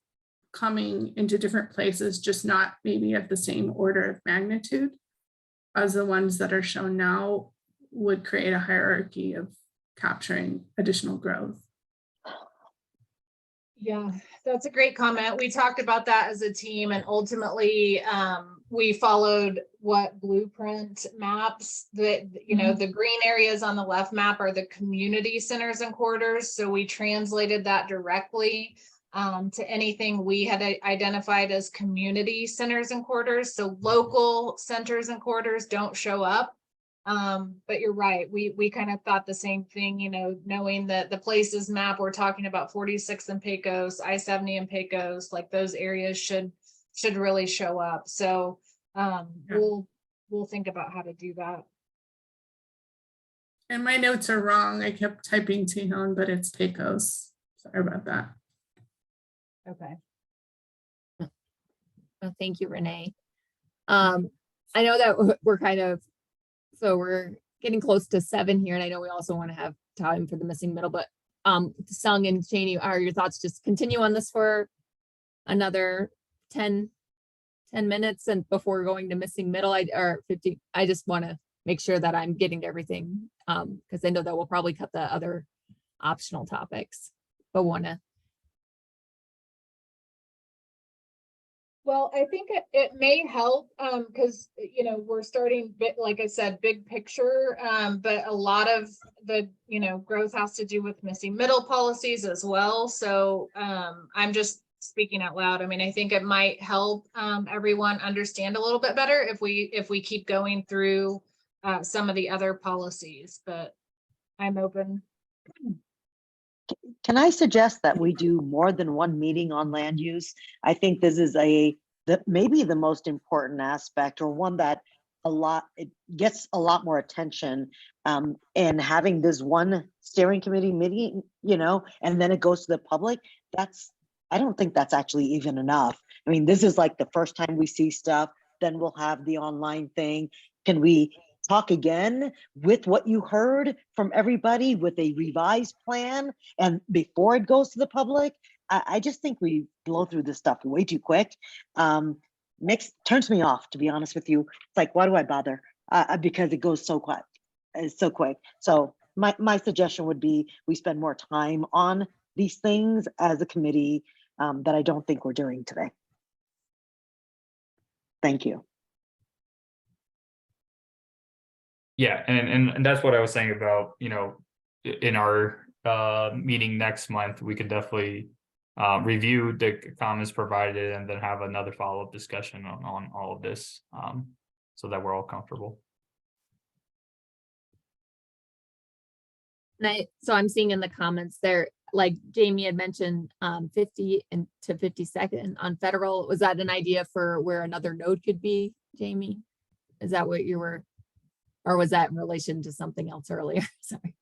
[SPEAKER 10] coming into different places, just not maybe at the same order of magnitude as the ones that are shown now, would create a hierarchy of capturing additional growth.
[SPEAKER 3] Yeah, that's a great comment. We talked about that as a team, and ultimately we followed what blueprint maps that, the green areas on the left map are the community centers and quarters. So we translated that directly to anything we had identified as community centers and quarters. So local centers and quarters don't show up. But you're right. We kind of thought the same thing, knowing that the places map, we're talking about 46 and Pecos, I-70 and Pecos, like those areas should really show up. So we'll think about how to do that.
[SPEAKER 10] And my notes are wrong. I kept typing Tejon, but it's Pecos. Sorry about that.
[SPEAKER 3] Okay.
[SPEAKER 1] Well, thank you, Renee. I know that we're getting close to 7 here, and I know we also want to have time for the missing middle, but Sung and Cheney, are your thoughts just continue on this for another 10 minutes and before going to missing middle, or 50? I just want to make sure that I'm getting to everything, because I know that we'll probably cut the other optional topics, but
[SPEAKER 3] Well, I think it may help because, we're starting, like I said, big picture, but a lot of the, growth has to do with missing middle policies as well. So I'm just speaking out loud. I mean, I think it might help everyone understand a little bit better if we keep going through some of the other policies, but I'm open.
[SPEAKER 4] Can I suggest that we do more than one meeting on land use? I think this is that maybe the most important aspect, or one that it gets a lot more attention, and having this one steering committee meeting, and then it goes to the public. I don't think that's actually even enough. I mean, this is like the first time we see stuff, then we'll have the online thing. Can we talk again with what you heard from everybody with a revised plan and before it goes to the public? I just think we blow through this stuff way too quick. Turns me off, to be honest with you. It's like, why do I bother? Because it goes so quick. It's so quick. So my suggestion would be we spend more time on these things as a committee, that I don't think we're doing today. Thank you.
[SPEAKER 5] Yeah, and that's what I was saying about, in our meeting next month, we could definitely review the comments provided and then have another follow-up discussion on all of this, so that we're all comfortable.
[SPEAKER 1] So I'm seeing in the comments there, like Jamie had mentioned, 50 and to 52nd on Federal. Was that an idea for where another node could be, Jamie? Is that what you were, or was that in relation to something else earlier? Sorry.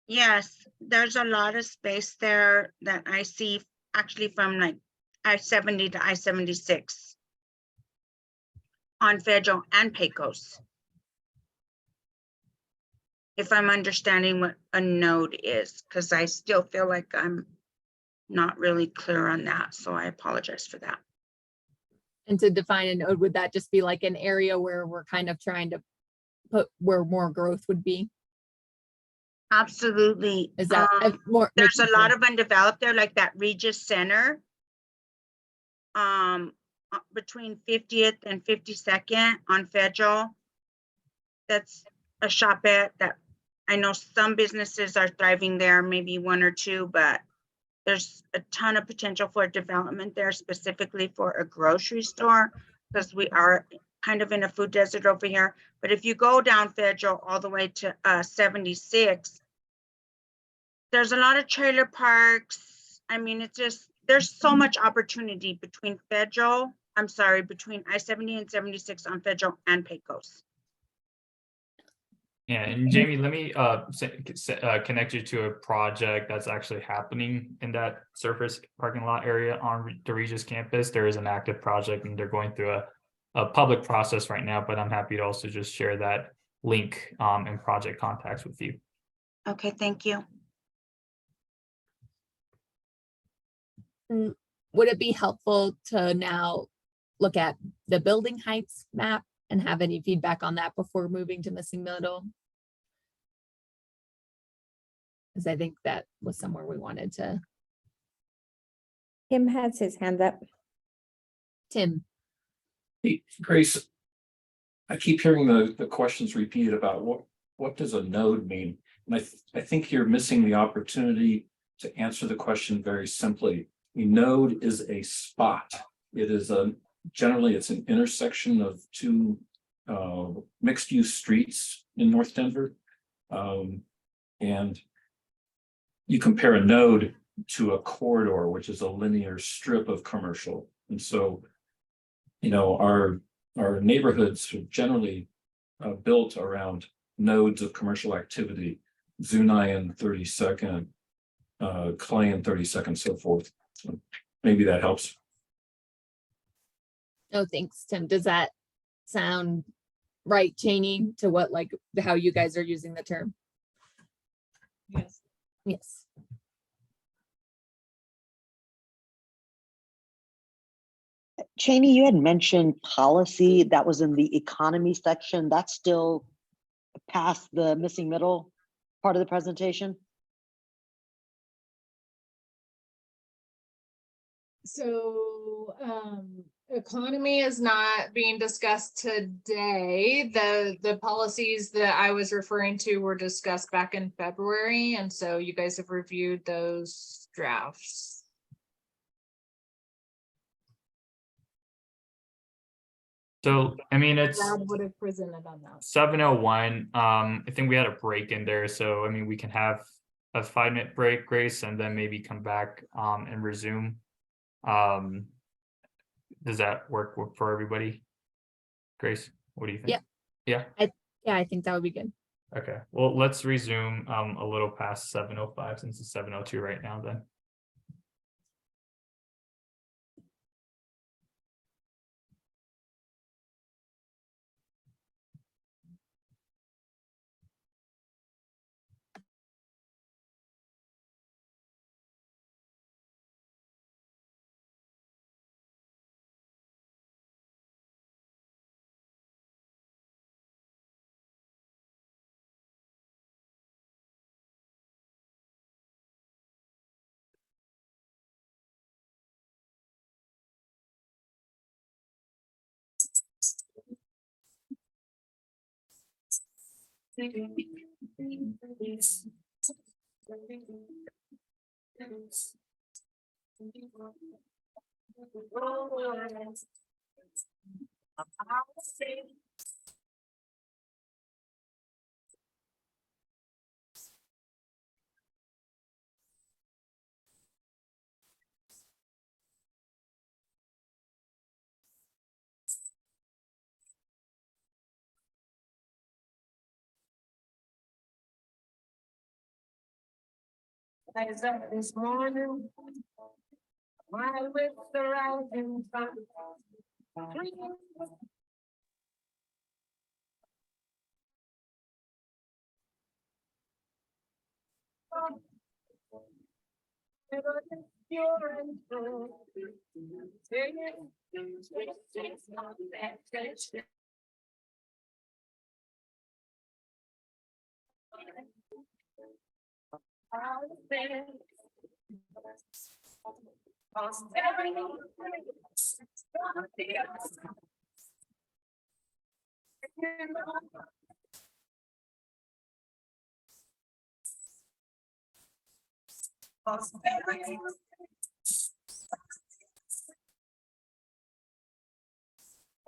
[SPEAKER 2] Yes, there's a lot of space there that I see actually from like I-70 to I-76 on Federal and Pecos. If I'm understanding what a node is, because I still feel like I'm not really clear on that, so I apologize for that.
[SPEAKER 1] And to define a node, would that just be like an area where we're kind of trying to put where more growth would be?
[SPEAKER 2] Absolutely.
[SPEAKER 1] Is that more?
[SPEAKER 2] There's a lot of undeveloped there, like that Regis Center. Between 50th and 52nd on Federal. That's a shopette that I know some businesses are thriving there, maybe one or two, but there's a ton of potential for development there, specifically for a grocery store, because we are kind of in a food desert over here. But if you go down Federal all the way to 76, there's a lot of trailer parks. I mean, it's just, there's so much opportunity between between I-70 and 76 on Federal and Pecos.
[SPEAKER 5] Yeah, and Jamie, let me connect you to a project that's actually happening in that surface parking lot area on the Regis campus. There is an active project and they're going through a public process right now, but I'm happy to also just share that link and project contacts with you.
[SPEAKER 2] Okay, thank you.
[SPEAKER 1] Would it be helpful to now look at the building heights map and have any feedback on that before moving to missing middle? Because I think that was somewhere we wanted to.
[SPEAKER 9] Tim has his hand up.
[SPEAKER 1] Tim.
[SPEAKER 7] Hey, Grace, I keep hearing the questions repeated about what does a node mean? And I think you're missing the opportunity to answer the question very simply. A node is a spot. It is generally it's an intersection of two mixed-use streets in North Denver. And you compare a node to a corridor, which is a linear strip of commercial. And so, our neighborhoods are generally built around nodes of commercial activity, Zuni and 32nd, Clay and 32nd, so forth. So maybe that helps.
[SPEAKER 1] Oh, thanks, Tim. Does that sound right, Cheney, to what, like, how you guys are using the term?
[SPEAKER 3] Yes.
[SPEAKER 1] Yes.
[SPEAKER 4] Cheney, you had mentioned policy that was in the economy section. That's still past the missing middle part of the presentation?
[SPEAKER 3] So economy is not being discussed today. The policies that I was referring to were discussed back in February, and so you guys have reviewed those drafts.
[SPEAKER 5] So, I mean, it's
[SPEAKER 3] Brad would have presented on that.
[SPEAKER 5] 7:01. I think we had a break in there, so I mean, we can have a 5-minute break, Grace, and then maybe come back and resume Does that work for everybody? Grace, what do you think?
[SPEAKER 1] Yeah.
[SPEAKER 5] Yeah,
[SPEAKER 1] Yeah, I think that would be good.
[SPEAKER 5] okay, well, let's resume a little past 7:05 since it's 7:02 right now then.
[SPEAKER 11] This morning, while with the rising sun.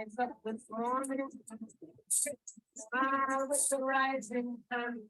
[SPEAKER 11] It's up this morning, smile with the rising sun.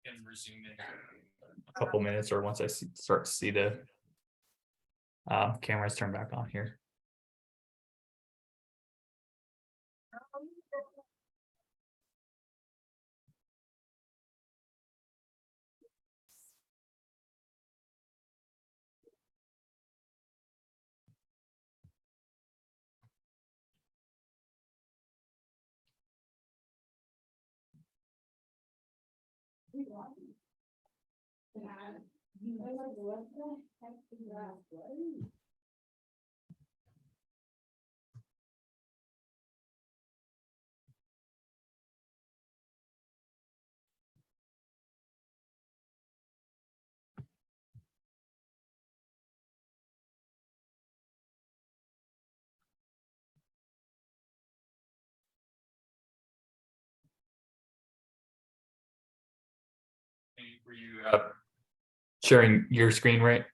[SPEAKER 5] Can resume in a couple minutes, or once I start to see the cameras turn back on here. Were you sharing your screen, right?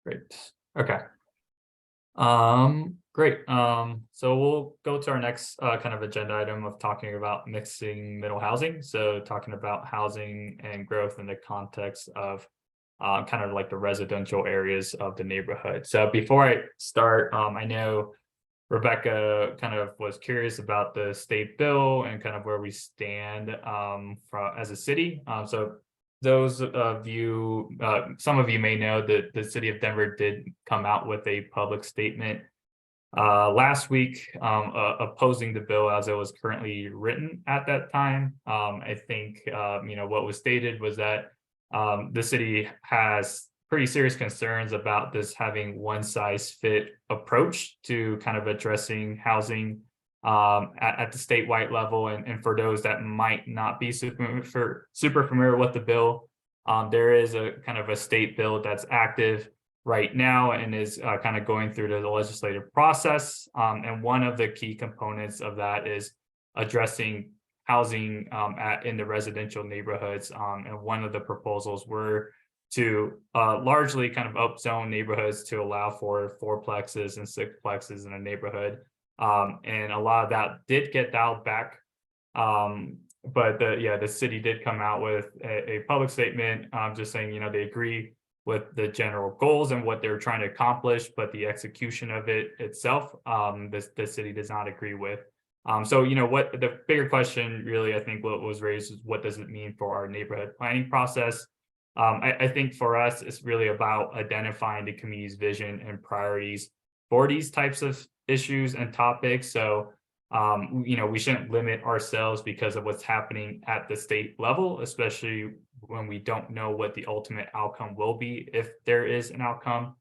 [SPEAKER 5] Great. Okay. Great. So we'll go to our next kind of agenda item of talking about mixing middle housing. So talking about housing and growth in the context of kind of like the residential areas of the neighborhood. So before I start, I know Rebecca kind of was curious about the state bill and kind of where we stand as a city. So those of you, some of you may know that the city of Denver did come out with a public statement last week opposing the bill as it was currently written at that time. I think what was stated was that the city has pretty serious concerns about this having one size fit approach to kind of addressing housing at the statewide level. And for those that might not be super familiar with the bill, there is a kind of a state bill that's active right now and is kind of going through the legislative process. And one of the key components of that is addressing housing in the residential neighborhoods. And one of the proposals were to largely kind of upzone neighborhoods to allow for fourplexes and sixplexes in a neighborhood. And a lot of that did get dialed back. But the city did come out with a public statement just saying, they agree with the general goals and what they're trying to accomplish, but the execution of it itself, the city does not agree with. So, what the bigger question really, I think what was raised is what does it mean for our neighborhood planning process? I think for us, it's really about identifying the community's vision and priorities for these types of issues and topics. So, we shouldn't limit ourselves because of what's happening at the state level, especially when we don't know what the ultimate outcome will be, if there is an outcome.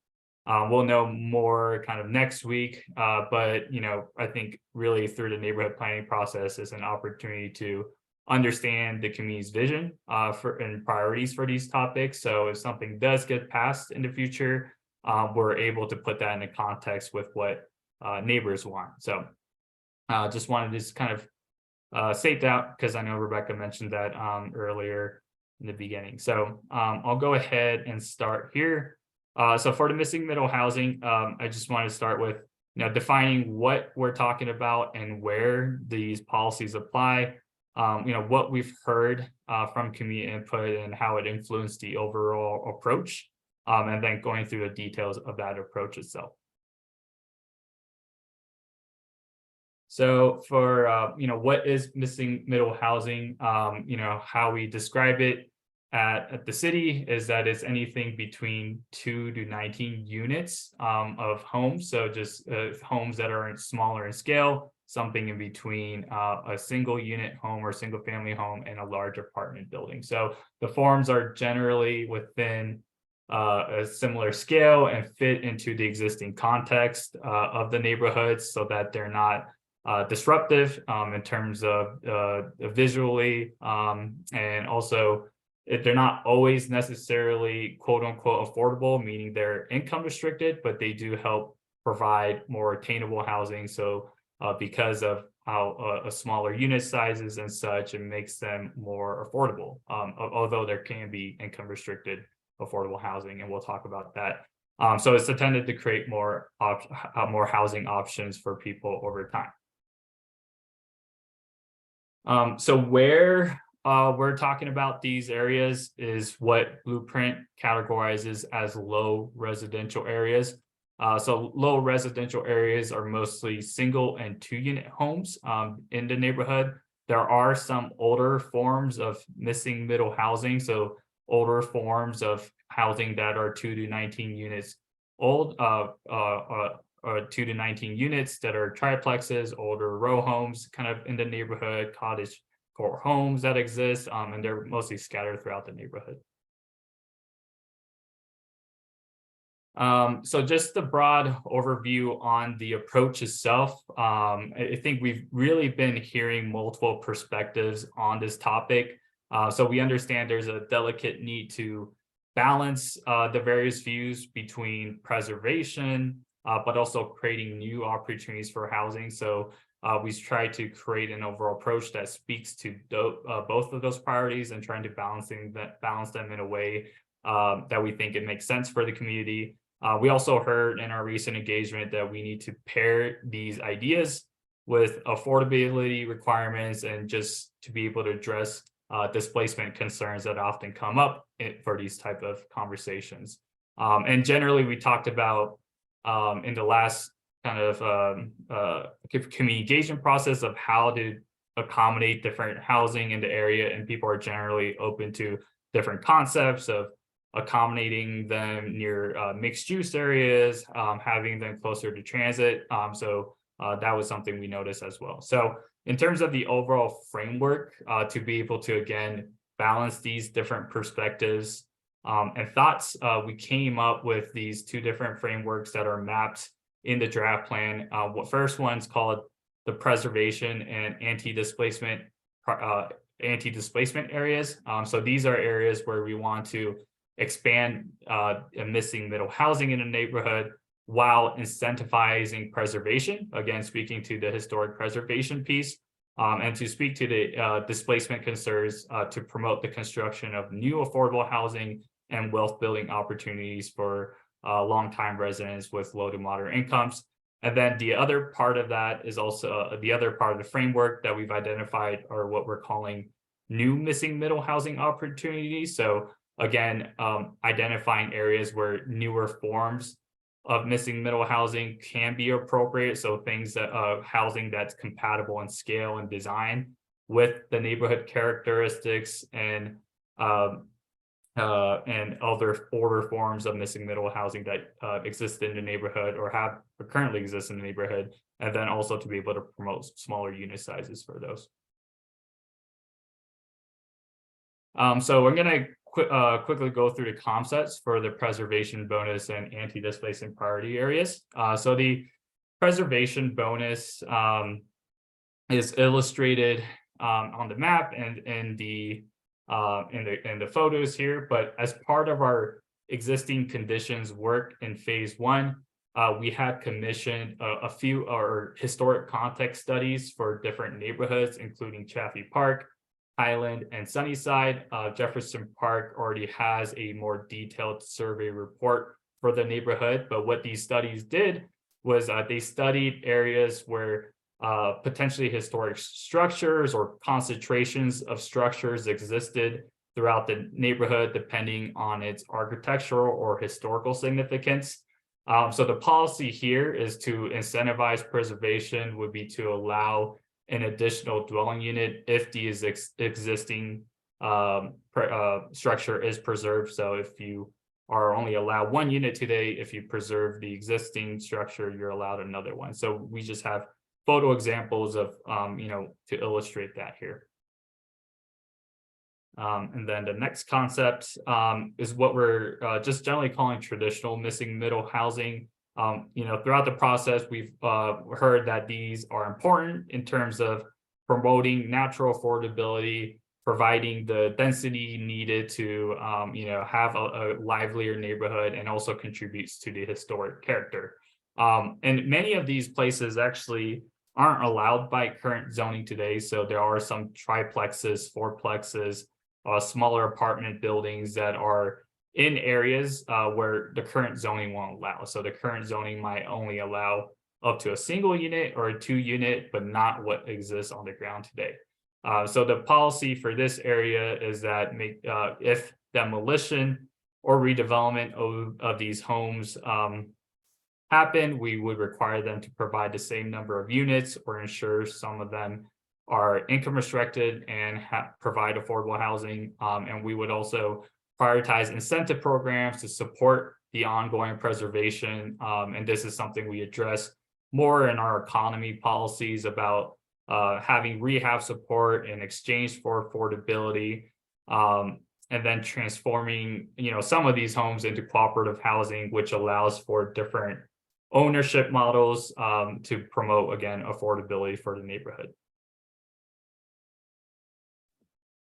[SPEAKER 5] We'll know more kind of next week, but I think really through the neighborhood planning process is an opportunity to understand the community's vision and priorities for these topics. So if something does get passed in the future, we're able to put that into context with what neighbors want. So just wanted to kind of state that because I know Rebecca mentioned that earlier in the beginning. So I'll go ahead and start here. So for the missing middle housing, I just want to start with defining what we're talking about and where these policies apply. What we've heard from community input and how it influenced the overall approach, and then going through the details of that approach itself. So for, what is missing middle housing, how we describe it at the city is that it's anything between 2 to 19 units of homes. So just homes that are smaller in scale, something in between a single unit home or single family home and a large apartment building. So the forms are generally within a similar scale and fit into the existing context of the neighborhoods so that they're not disruptive in terms of visually, and also they're not always necessarily quote unquote affordable, meaning they're income restricted, but they do help provide more attainable housing. So because of how a smaller unit sizes and such, it makes them more affordable, although there can be income restricted affordable housing, and we'll talk about that. So it's intended to create more housing options for people over time. So where we're talking about these areas is what Blueprint categorizes as low residential areas. So low residential areas are mostly single and 2 unit homes in the neighborhood. there are some older forms of missing middle housing, so older forms of housing that are 2 to 19 units old, 2 to 19 units that are triplexes, older row homes kind of in the neighborhood, cottage core homes that exist, and they're mostly scattered throughout the neighborhood. So just the broad overview on the approach itself. I think we've really been hearing multiple perspectives on this topic. So we understand there's a delicate need to balance the various views between preservation, but also creating new opportunities for housing. So we've tried to create an overall approach that speaks to both of those priorities and trying to balance them in a way that we think it makes sense for the community. We also heard in our recent engagement that we need to pair these ideas with affordability requirements and just to be able to address displacement concerns that often come up for these type of conversations. And generally, we talked about in the last kind of communication process of how to accommodate different housing in the area, and people are generally open to different concepts of accommodating them near mixed use areas, having them closer to transit. So that was something we noticed as well. So in terms of the overall framework, to be able to, again, balance these different perspectives and thoughts, we came up with these two different frameworks that are mapped in the draft plan. What first one's called the preservation and anti-displacement areas. So these are areas where we want to expand missing middle housing in a neighborhood while incentivizing preservation, again, speaking to the historic preservation piece, and to speak to the displacement concerns to promote the construction of new affordable housing and wealth building opportunities for longtime residents with low to moderate incomes. And then the other part of that is also the other part of the framework that we've identified are what we're calling new missing middle housing opportunities. So again, identifying areas where newer forms of missing middle housing can be appropriate. So things that housing that's compatible in scale and design with the neighborhood characteristics and other older forms of missing middle housing that exist in the neighborhood or currently exist in the neighborhood, and then also to be able to promote smaller unit sizes for those. So we're going to quickly go through the concepts for the preservation bonus and anti-displacement priority areas. So the preservation bonus is illustrated on the map and in the photos here, but as part of our existing conditions work in phase one, we had commissioned a few historic context studies for different neighborhoods, including Chaffee Park, Highland, and Sunnyside. Jefferson Park already has a more detailed survey report for the neighborhood, but what these studies did was they studied areas where potentially historic structures or concentrations of structures existed throughout the neighborhood, depending on its architectural or historical significance. So the policy here is to incentivize preservation would be to allow an additional dwelling unit if the existing structure is preserved. So if you are only allowed one unit today, if you preserve the existing structure, you're allowed another one. So we just have photo examples of, to illustrate that here. And then the next concept is what we're just generally calling traditional missing middle housing. Throughout the process, we've heard that these are important in terms of promoting natural affordability, providing the density needed to, have a livelier neighborhood, and also contributes to the historic character. And many of these places actually aren't allowed by current zoning today. So there are some triplexes, fourplexes, smaller apartment buildings that are in areas where the current zoning won't allow. So the current zoning might only allow up to a single unit or a 2 unit, but not what exists on the ground today. So the policy for this area is that if demolition or redevelopment of these homes happen, we would require them to provide the same number of units or ensure some of them are income restricted and provide affordable housing. And we would also prioritize incentive programs to support the ongoing preservation. And this is something we address more in our economy policies about having rehab support in exchange for affordability. And then transforming, some of these homes into cooperative housing, which allows for different ownership models to promote, again, affordability for the neighborhood.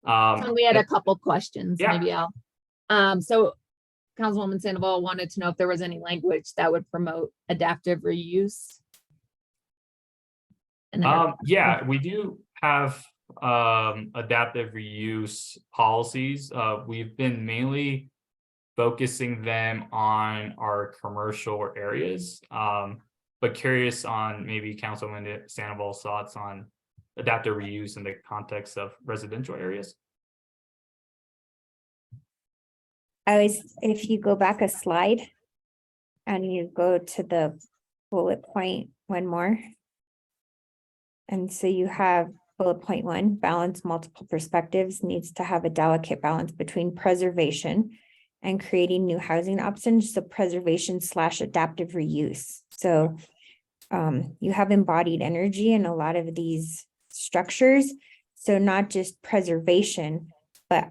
[SPEAKER 1] So we had a couple questions,
[SPEAKER 5] yeah.
[SPEAKER 1] maybe I'll, so Councilwoman Sandoval wanted to know if there was any language that would promote adaptive reuse. And then
[SPEAKER 5] Yeah, we do have adaptive reuse policies. We've been mainly focusing them on our commercial areas, but curious on maybe Councilwoman Sandoval's thoughts on adaptive reuse in the context of residential areas.
[SPEAKER 9] If you go back a slide and you go to the bullet point one more. And so you have bullet point 1, balance multiple perspectives, needs to have a delicate balance between preservation and creating new housing options. So preservation / adaptive reuse. So you have embodied energy in a lot of these structures. So not just preservation, but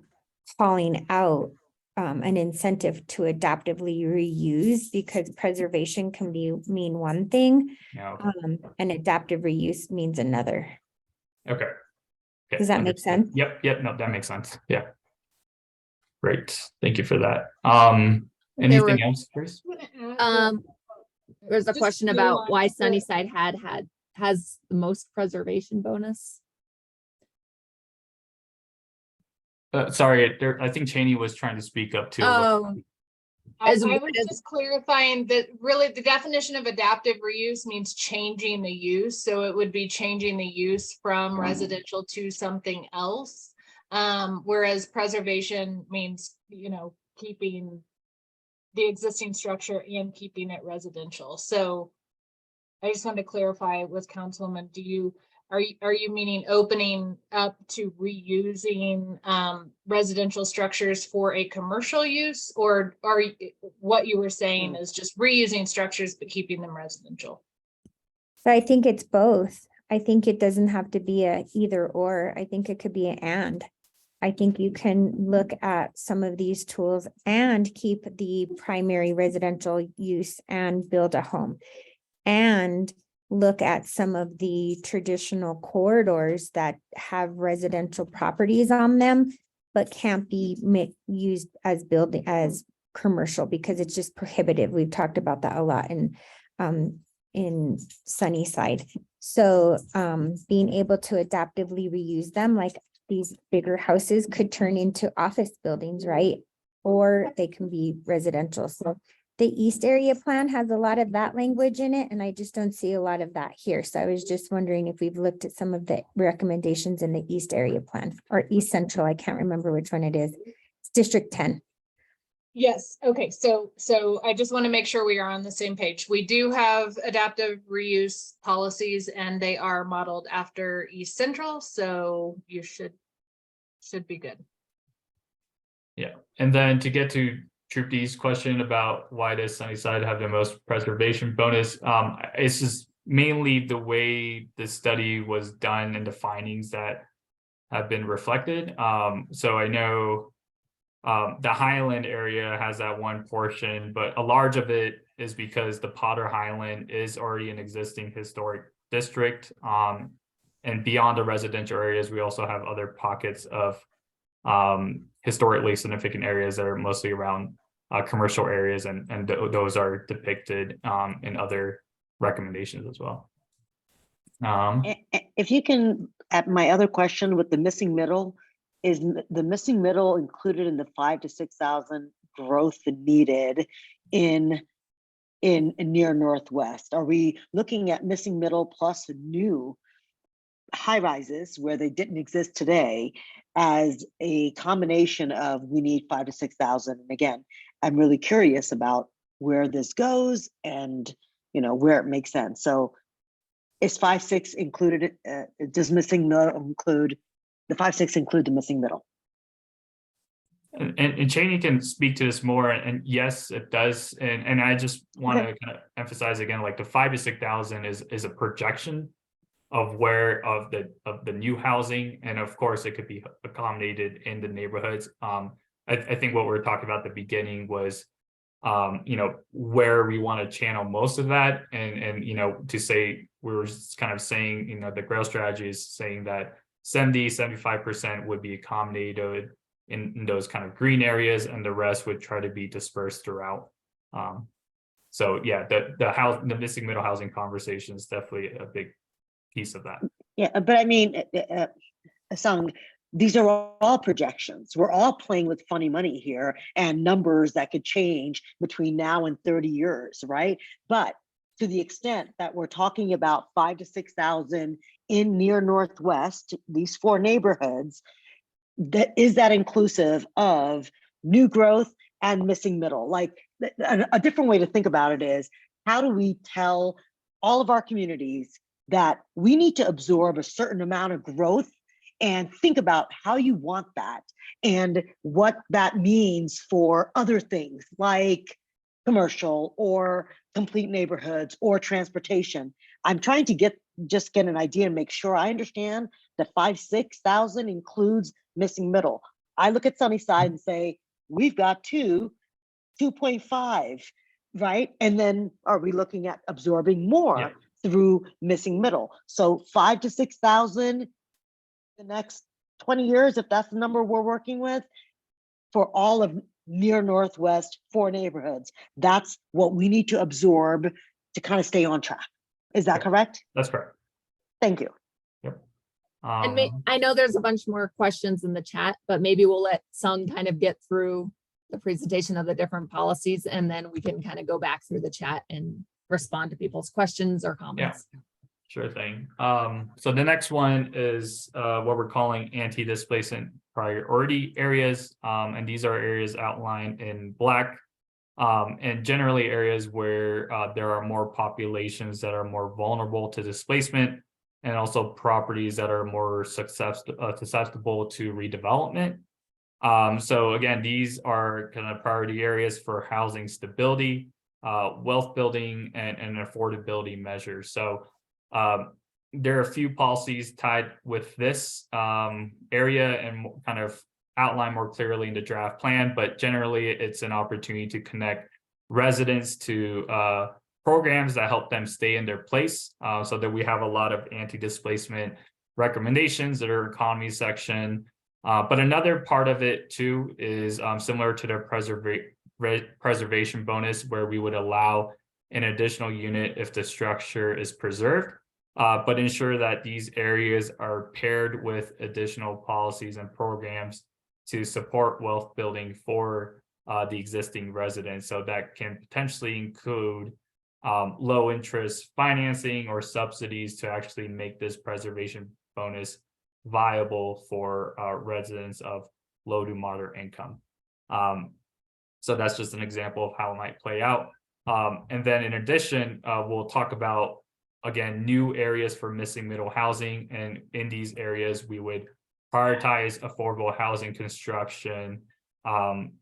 [SPEAKER 9] calling out an incentive to adaptively reuse, because preservation can mean one thing,
[SPEAKER 5] Yeah.
[SPEAKER 9] and adaptive reuse means another.
[SPEAKER 5] Okay.
[SPEAKER 9] Does that make sense?
[SPEAKER 5] Yep. No, that makes sense. Yeah. Great. Thank you for that. Anything else, Grace?
[SPEAKER 1] there's a
[SPEAKER 3] Just
[SPEAKER 1] question
[SPEAKER 3] to
[SPEAKER 1] about why
[SPEAKER 3] realize that-
[SPEAKER 1] Sunnyside has the most preservation bonus.
[SPEAKER 5] Sorry, I think Cheney was trying to speak up too.
[SPEAKER 1] Oh,
[SPEAKER 3] I
[SPEAKER 1] As
[SPEAKER 3] I
[SPEAKER 1] what
[SPEAKER 3] was
[SPEAKER 1] is-
[SPEAKER 3] just clarifying that really the definition of adaptive reuse means changing the use. So it would be changing the use from residential to something else. Whereas preservation means, keeping the existing structure and keeping it residential. So I just wanted to clarify with Councilwoman, are you meaning opening up to reusing residential structures for a commercial use, or what you were saying is just reusing structures but keeping them residential?
[SPEAKER 9] So I think it's both. I think it doesn't have to be a either or. I think it could be an and. I think you can look at some of these tools and keep the primary residential use and build a home. And look at some of the traditional corridors that have residential properties on them, but can't be used as commercial because it's just prohibitive. We've talked about that a lot in Sunnyside. So being able to adaptively reuse them, like these bigger houses could turn into office buildings, right? Or they can be residential. So the East Area Plan has a lot of that language in it, and I just don't see a lot of that here. So I was just wondering if we've looked at some of the recommendations in the East Area Plan or East Central. I can't remember which one it is. It's District 10.
[SPEAKER 3] Yes, okay, so I just want to make sure we are on the same page. We do have adaptive reuse policies and they are modeled after East Central, so you should be good.
[SPEAKER 5] Yeah, and then to get to Troop D's question about why does Sunnyside have the most preservation bonus? It's just mainly the way the study was done and the findings that have been reflected. So I know the Highland area has that one portion, but a large of it is because the Potter Highland is already an existing historic district. And beyond the residential areas, we also have other pockets of historically significant areas that are mostly around commercial areas, and those are depicted in other recommendations as well.
[SPEAKER 4] If you can, at my other question with the missing middle, is the missing middle included in the 5,000 to 6,000 growth needed in near Northwest? Are we looking at missing middle plus new high rises where they didn't exist today as a combination of we need 5,000 to 6,000? And again, I'm really curious about where this goes and where it makes sense. So is 5-6 included, does missing middle include, the 5-6 include the missing middle?
[SPEAKER 5] And Cheney can speak to this more, and yes, it does. And I just want to
[SPEAKER 4] Okay.
[SPEAKER 5] kind of emphasize again, like the 5,000 to 6,000 is a projection of where of the new housing, and of course it could be accommodated in the neighborhoods. I think what we were talking about at the beginning was where we want to channel most of that, and to say, we were just kind of saying, the GRAIL strategy is saying that 70-75% would be accommodated in those kind of green areas, and the rest would try to be dispersed throughout. So yeah, the missing middle housing conversation is definitely a big piece of that.
[SPEAKER 4] Yeah, but I mean, Sung, these are all projections. We're all playing with funny money here and numbers that could change between now and 30 years, right? But to the extent that we're talking about 5,000 to 6,000 in near Northwest, these 4 neighborhoods, is that inclusive of new growth and missing middle? Like a different way to think about it is, how do we tell all of our communities that we need to absorb a certain amount of growth, and think about how you want that and what that means for other things like commercial or complete neighborhoods or transportation? I'm trying to just get an idea and make sure I understand that 5,000-6,000 includes missing middle. I look at Sunnyside and say, we've got 2.5, right? And then are we looking at absorbing more?
[SPEAKER 5] Yeah.
[SPEAKER 4] Through missing middle? So 5,000 to 6,000 the next 20 years, if that's the number we're working with, for all of near Northwest 4 neighborhoods. That's what we need to absorb to kind of stay on track. Is that
[SPEAKER 5] Yeah.
[SPEAKER 4] correct?
[SPEAKER 5] That's correct.
[SPEAKER 4] Thank you.
[SPEAKER 5] Yep.
[SPEAKER 1] And I know there's a bunch more questions in the chat, but maybe we'll let Sung kind of get through the presentation of the different policies, and then we can kind of go back through the chat and respond to people's questions or comments.
[SPEAKER 5] Sure thing. So the next one is what we're calling anti-displacement priority areas. And these are areas outlined in black, and generally areas where there are more populations that are more vulnerable to displacement, and also properties that are more susceptible to redevelopment. So again, these are kind of priority areas for housing stability, wealth building, and affordability measures. So there are a few policies tied with this area and kind of outlined more clearly in the draft plan, but generally it's an opportunity to connect residents to programs that help them stay in their place, so that we have a lot of anti-displacement recommendations that are economy section. But another part of it too is similar to the preservation bonus, where we would allow an additional unit if the structure is preserved, but ensure that these areas are paired with additional policies and programs to support wealth building for the existing residents. So that can potentially include low interest financing or subsidies to actually make this preservation bonus viable for residents of low to moderate income. So that's just an example of how it might play out. And then in addition, we'll talk about, again, new areas for missing middle housing. And in these areas, we would prioritize affordable housing construction,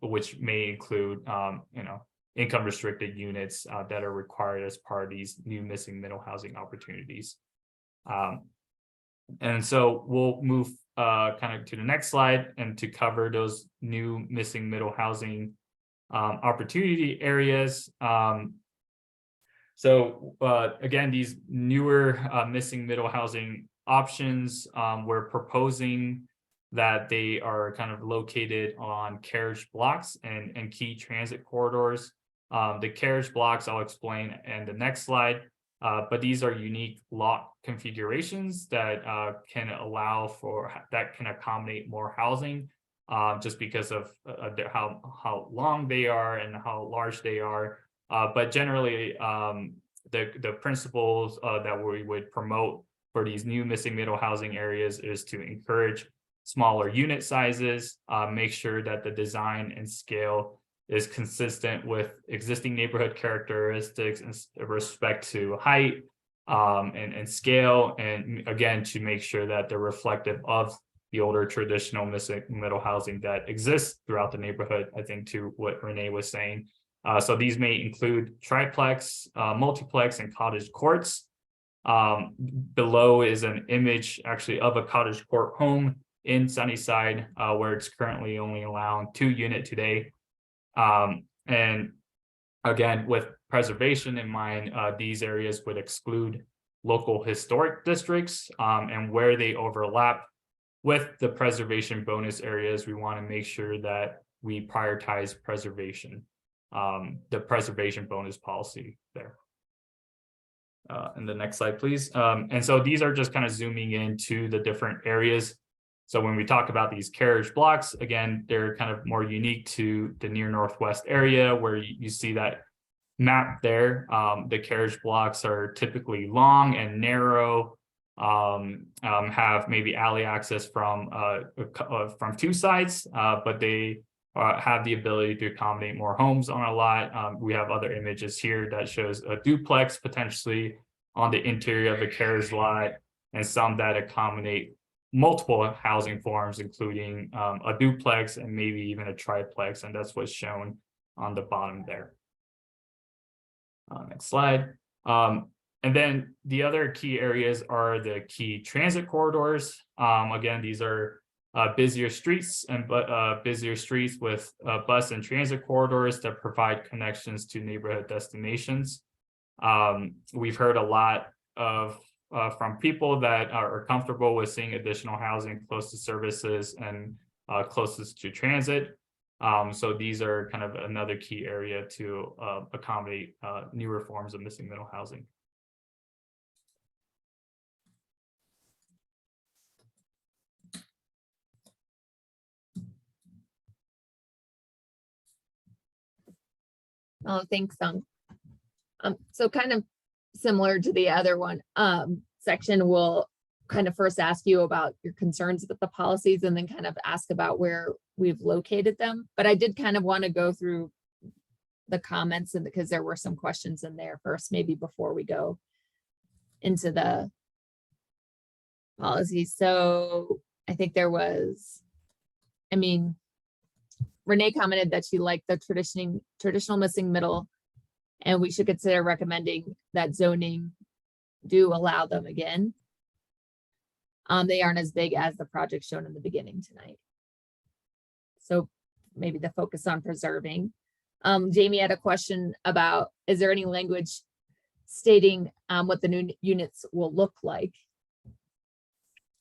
[SPEAKER 5] which may include, income restricted units that are required as part of these new missing middle housing opportunities. And so we'll move kind of to the next slide and to cover those new missing middle housing opportunity areas. So again, these newer missing middle housing options, we're proposing that they are kind of located on carriage blocks and key transit corridors. The carriage blocks I'll explain in the next slide, but these are unique lot configurations that can accommodate more housing, just because of how long they are and how large they are. But generally, the principles that we would promote for these new missing middle housing areas is to encourage smaller unit sizes, make sure that the design and scale is consistent with existing neighborhood characteristics in respect to height, and scale, and again, to make sure that they're reflective of the older traditional missing middle housing that exists throughout the neighborhood, I think, to what Renee was saying. So these may include triplex, multiplex, and cottage courts. Below is an image actually of a cottage court home in Sunnyside, where it's currently only allowing 2-unit today. And again, with preservation in mind, these areas would exclude local historic districts, and where they overlap with the preservation bonus areas, we want to make sure that we prioritize preservation, the preservation bonus policy there. And the next slide, please. And so these are just kind of zooming into the different areas. So when we talk about these carriage blocks, again, they're kind of more unique to the near northwest area where you see that map there. The carriage blocks are typically long and narrow, have maybe alley access from 2 sides, but they have the ability to accommodate more homes on a lot. We have other images here that shows a duplex potentially on the interior of a carriage lot, and some that accommodate multiple housing forms, including a duplex and maybe even a triplex, and that's what's shown on the bottom there. Next slide. And then the other key areas are the key transit corridors. Again, these are busier streets with bus and transit corridors that provide connections to neighborhood destinations. We've heard a lot from people that are comfortable with seeing additional housing close to services and closest to transit. So these are kind of another key area to accommodate newer forms of missing middle housing.
[SPEAKER 1] Oh, thanks, Sung. So kind of similar to the other one, section will kind of first ask you about your concerns with the policies and then kind of ask about where we've located them. But I did kind of want to go through the comments, and because there were some questions in there first, maybe before we go into the policies. So I think there was, Renee commented that she liked the traditional missing middle, and we should consider recommending that zoning do allow them again. They aren't as big as the project shown in the beginning tonight. So maybe the focus on preserving. Jamie had a question about, is there any language stating what the new units will look like?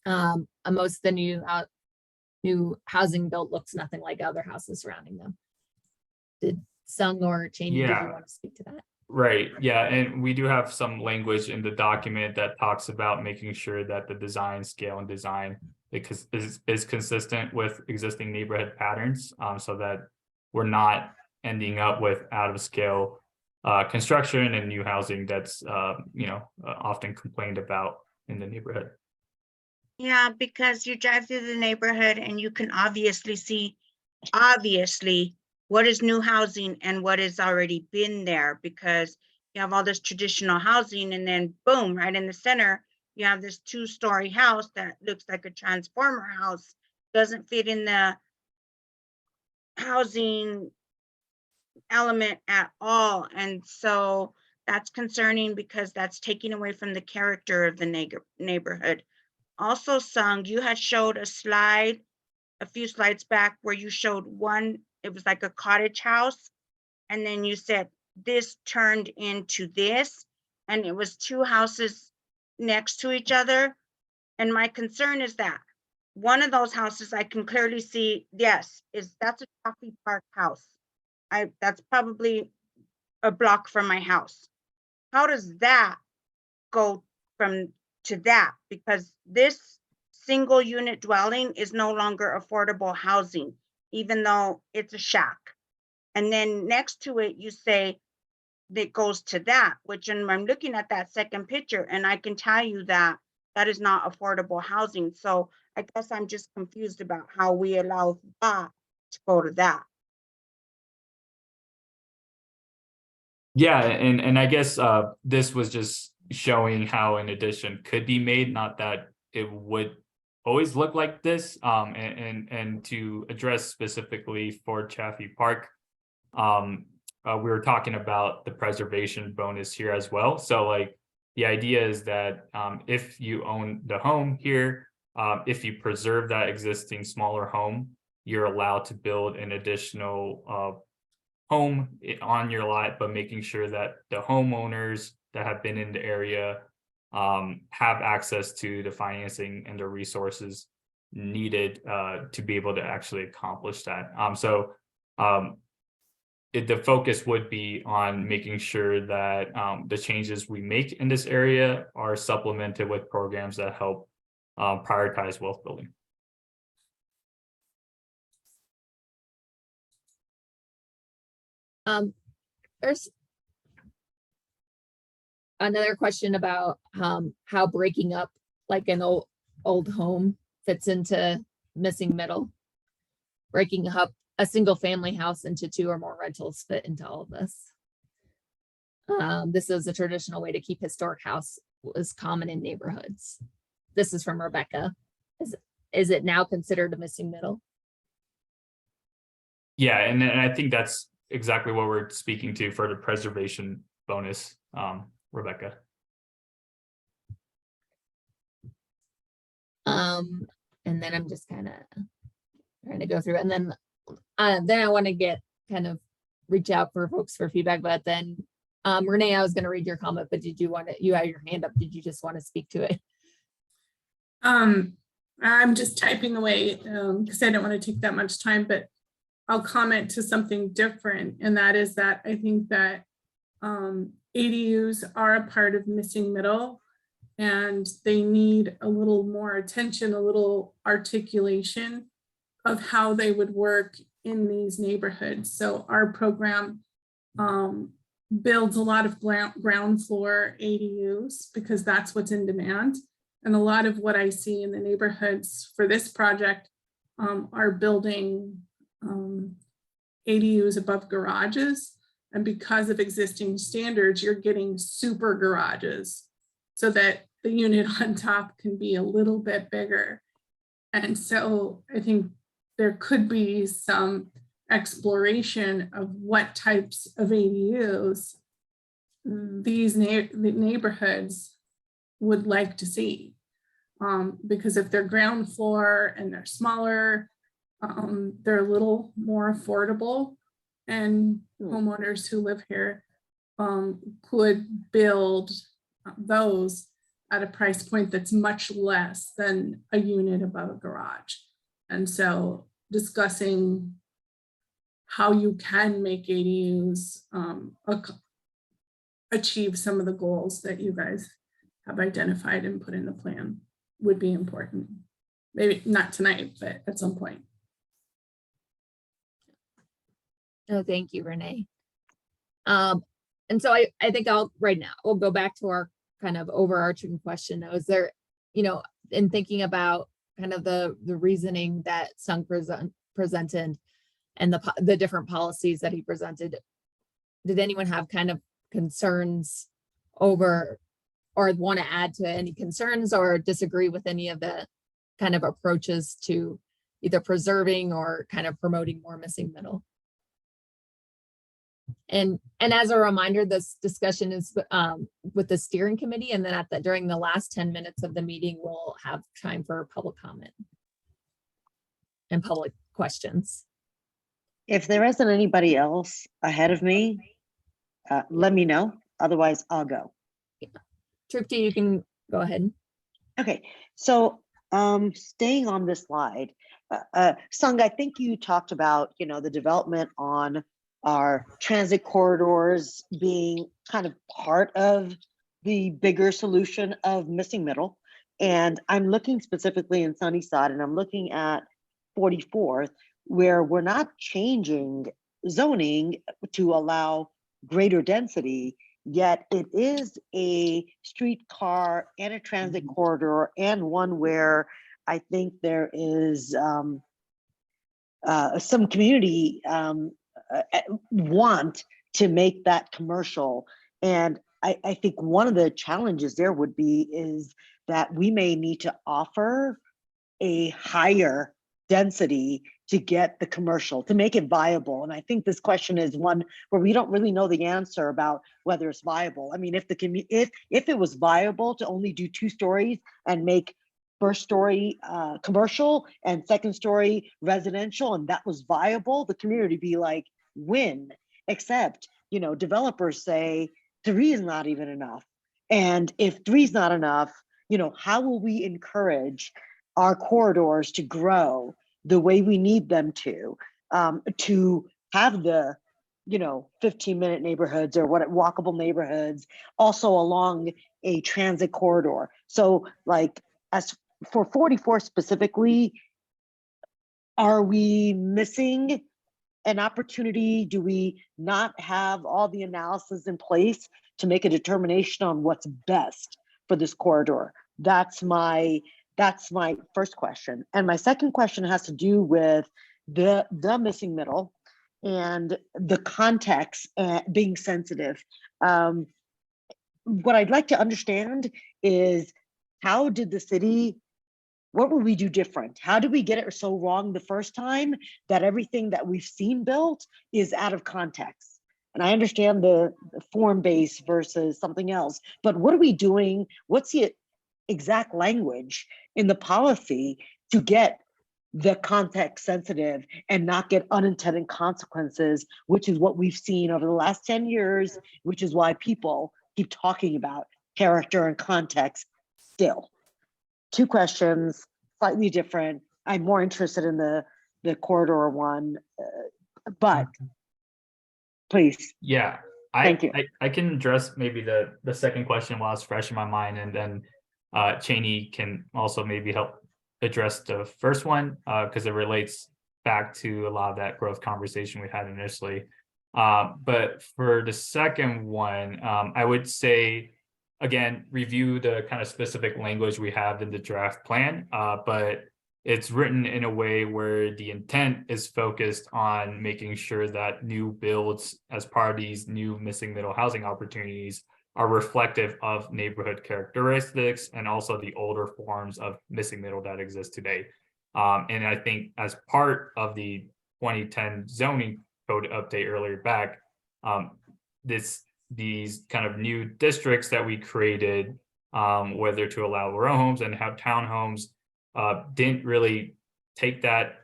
[SPEAKER 1] Most of the new housing built looks nothing like other houses surrounding them. Did Sung or Cheney, did you want to speak to that?
[SPEAKER 5] Right, yeah, and we do have some language in the document that talks about making sure that the design, scale, and design is consistent with existing neighborhood patterns, so that we're not ending up with out of scale construction and new housing that's often complained about in the neighborhood.
[SPEAKER 2] Yeah, because you drive through the neighborhood and you can obviously see, what is new housing and what has already been there, because you have all this traditional housing and then boom, right in the center, you have this 2-story house that looks like a transformer house, doesn't fit in the housing element at all. And so that's concerning because that's taking away from the character of the neighborhood. Also, Sung, you had showed a slide a few slides back where you showed one, it was like a cottage house. And then you said this turned into this, and it was 2 houses next to each other. And my concern is that one of those houses I can clearly see, yes, that's a Coffee Park house. That's probably a block from my house. How does that go from to that? Because this single unit dwelling is no longer affordable housing, even though it's a shack. And then next to it, you say that goes to that, which I'm looking at that second picture, and I can tell you that that is not affordable housing. So I guess I'm just confused about how we allow that to go to that.
[SPEAKER 5] Yeah, and I guess this was just showing how an addition could be made, not that it would always look like this. And to address specifically for Chaffee Park, we were talking about the preservation bonus here as well. So like the idea is that if you own the home here, if you preserve that existing smaller home, you're allowed to build an additional home on your lot, but making sure that the homeowners that have been in the area have access to the financing and the resources needed to be able to actually accomplish that. The focus would be on making sure that the changes we make in this area are supplemented with programs that help prioritize wealth building.
[SPEAKER 1] There's another question about how breaking up like an old home fits into missing middle. Breaking up a single family house into 2 or more rentals fit into all of this. This is a traditional way to keep historic house is common in neighborhoods. This is from Rebecca. Is it now considered a missing middle?
[SPEAKER 5] Yeah, and I think that's exactly what we're speaking to for the preservation bonus, Rebecca.
[SPEAKER 1] And then I'm just kind of trying to go through, and then I want to get kind of reach out for folks for feedback, but then Renee, I was going to read your comment, but did you want to, you had your hand up, did you just want to speak to it?
[SPEAKER 10] I'm just typing away because I don't want to take that much time, but I'll comment to something different. And that is that I think that ADUs are a part of missing middle, and they need a little more attention, a little articulation of how they would work in these neighborhoods. So our program builds a lot of ground floor ADUs because that's what's in demand. And a lot of what I see in the neighborhoods for this project are building ADUs above garages. And because of existing standards, you're getting super garages so that the unit on top can be a little bit bigger. And so I think there could be some exploration of what types of ADUs these neighborhoods would like to see. Because if they're ground floor and they're smaller, they're a little more affordable, and homeowners who live here could build those at a price point that's much less than a unit above a garage. And so discussing how you can make ADUs achieve some of the goals that you guys have identified and put in the plan would be important. Maybe not tonight, but at some point.
[SPEAKER 1] Oh, thank you, Renee. And so I think we'll go back to our kind of overarching question though. Is there, in thinking about kind of the reasoning that Sung presented and the different policies that he presented, did anyone have kind of concerns over or want to add to any concerns or disagree with any of the kind of approaches to either preserving or kind of promoting more missing middle? And as a reminder, this discussion is with the steering committee, and then during the last 10 minutes of the meeting, we'll have time for public comment and public questions.
[SPEAKER 4] If there isn't anybody else ahead of me, let me know. Otherwise, I'll go.
[SPEAKER 1] Trupti, you can go ahead.
[SPEAKER 4] Okay, so staying on this slide, Sung, I think you talked about, the development on our transit corridors being kind of part of the bigger solution of missing middle. And I'm looking specifically in Sunnyside, and I'm looking at 44th, where we're not changing zoning to allow greater density, yet it is a streetcar and a transit corridor, and one where I think there is some community want to make that commercial. And I think one of the challenges there would be is that we may need to offer a higher density to get the commercial, to make it viable. And I think this question is one where we don't really know the answer about whether it's viable. I mean, if if it was viable to only do 2 stories and make first story commercial and second story residential, and that was viable, the community would be like, win. Except, you know, developers say 3 is not even enough. And if 3 is not enough, you know, how will we encourage our corridors to grow the way we need them to have the, you know, 15-minute neighborhoods or what walkable neighborhoods also along a transit corridor. So like, as for 44 specifically, are we missing an opportunity? Do we not have all the analysis in place to make a determination on what's best for this corridor? That's my first question. And my second question has to do with the missing middle and the context being sensitive. What I'd like to understand is, how did the city, what would we do different? How did we get it so wrong the first time that everything that we've seen built is out of context? And I understand the form base versus something else, but what are we doing? What's the exact language in the policy to get the context sensitive and not get unintended consequences, which is what we've seen over the last 10 years, which is why people keep talking about character and context still. 2 questions, slightly different. I'm more interested in the corridor one, but please.
[SPEAKER 5] Yeah,
[SPEAKER 4] Thank you.
[SPEAKER 5] I can address maybe the second question while it's fresh in my mind, and then Cheney can also maybe help address the first one because it relates back to a lot of that growth conversation we had initially. But for the second one, I would say, again, review the kind of specific language we have in the draft plan, but it's written in a way where the intent is focused on making sure that new builds as part of these new missing middle housing opportunities are reflective of neighborhood characteristics and also the older forms of missing middle that exist today. And I think as part of the 2010 zoning code update earlier back, these kind of new districts that we created, whether to allow row homes and have townhomes, didn't really take that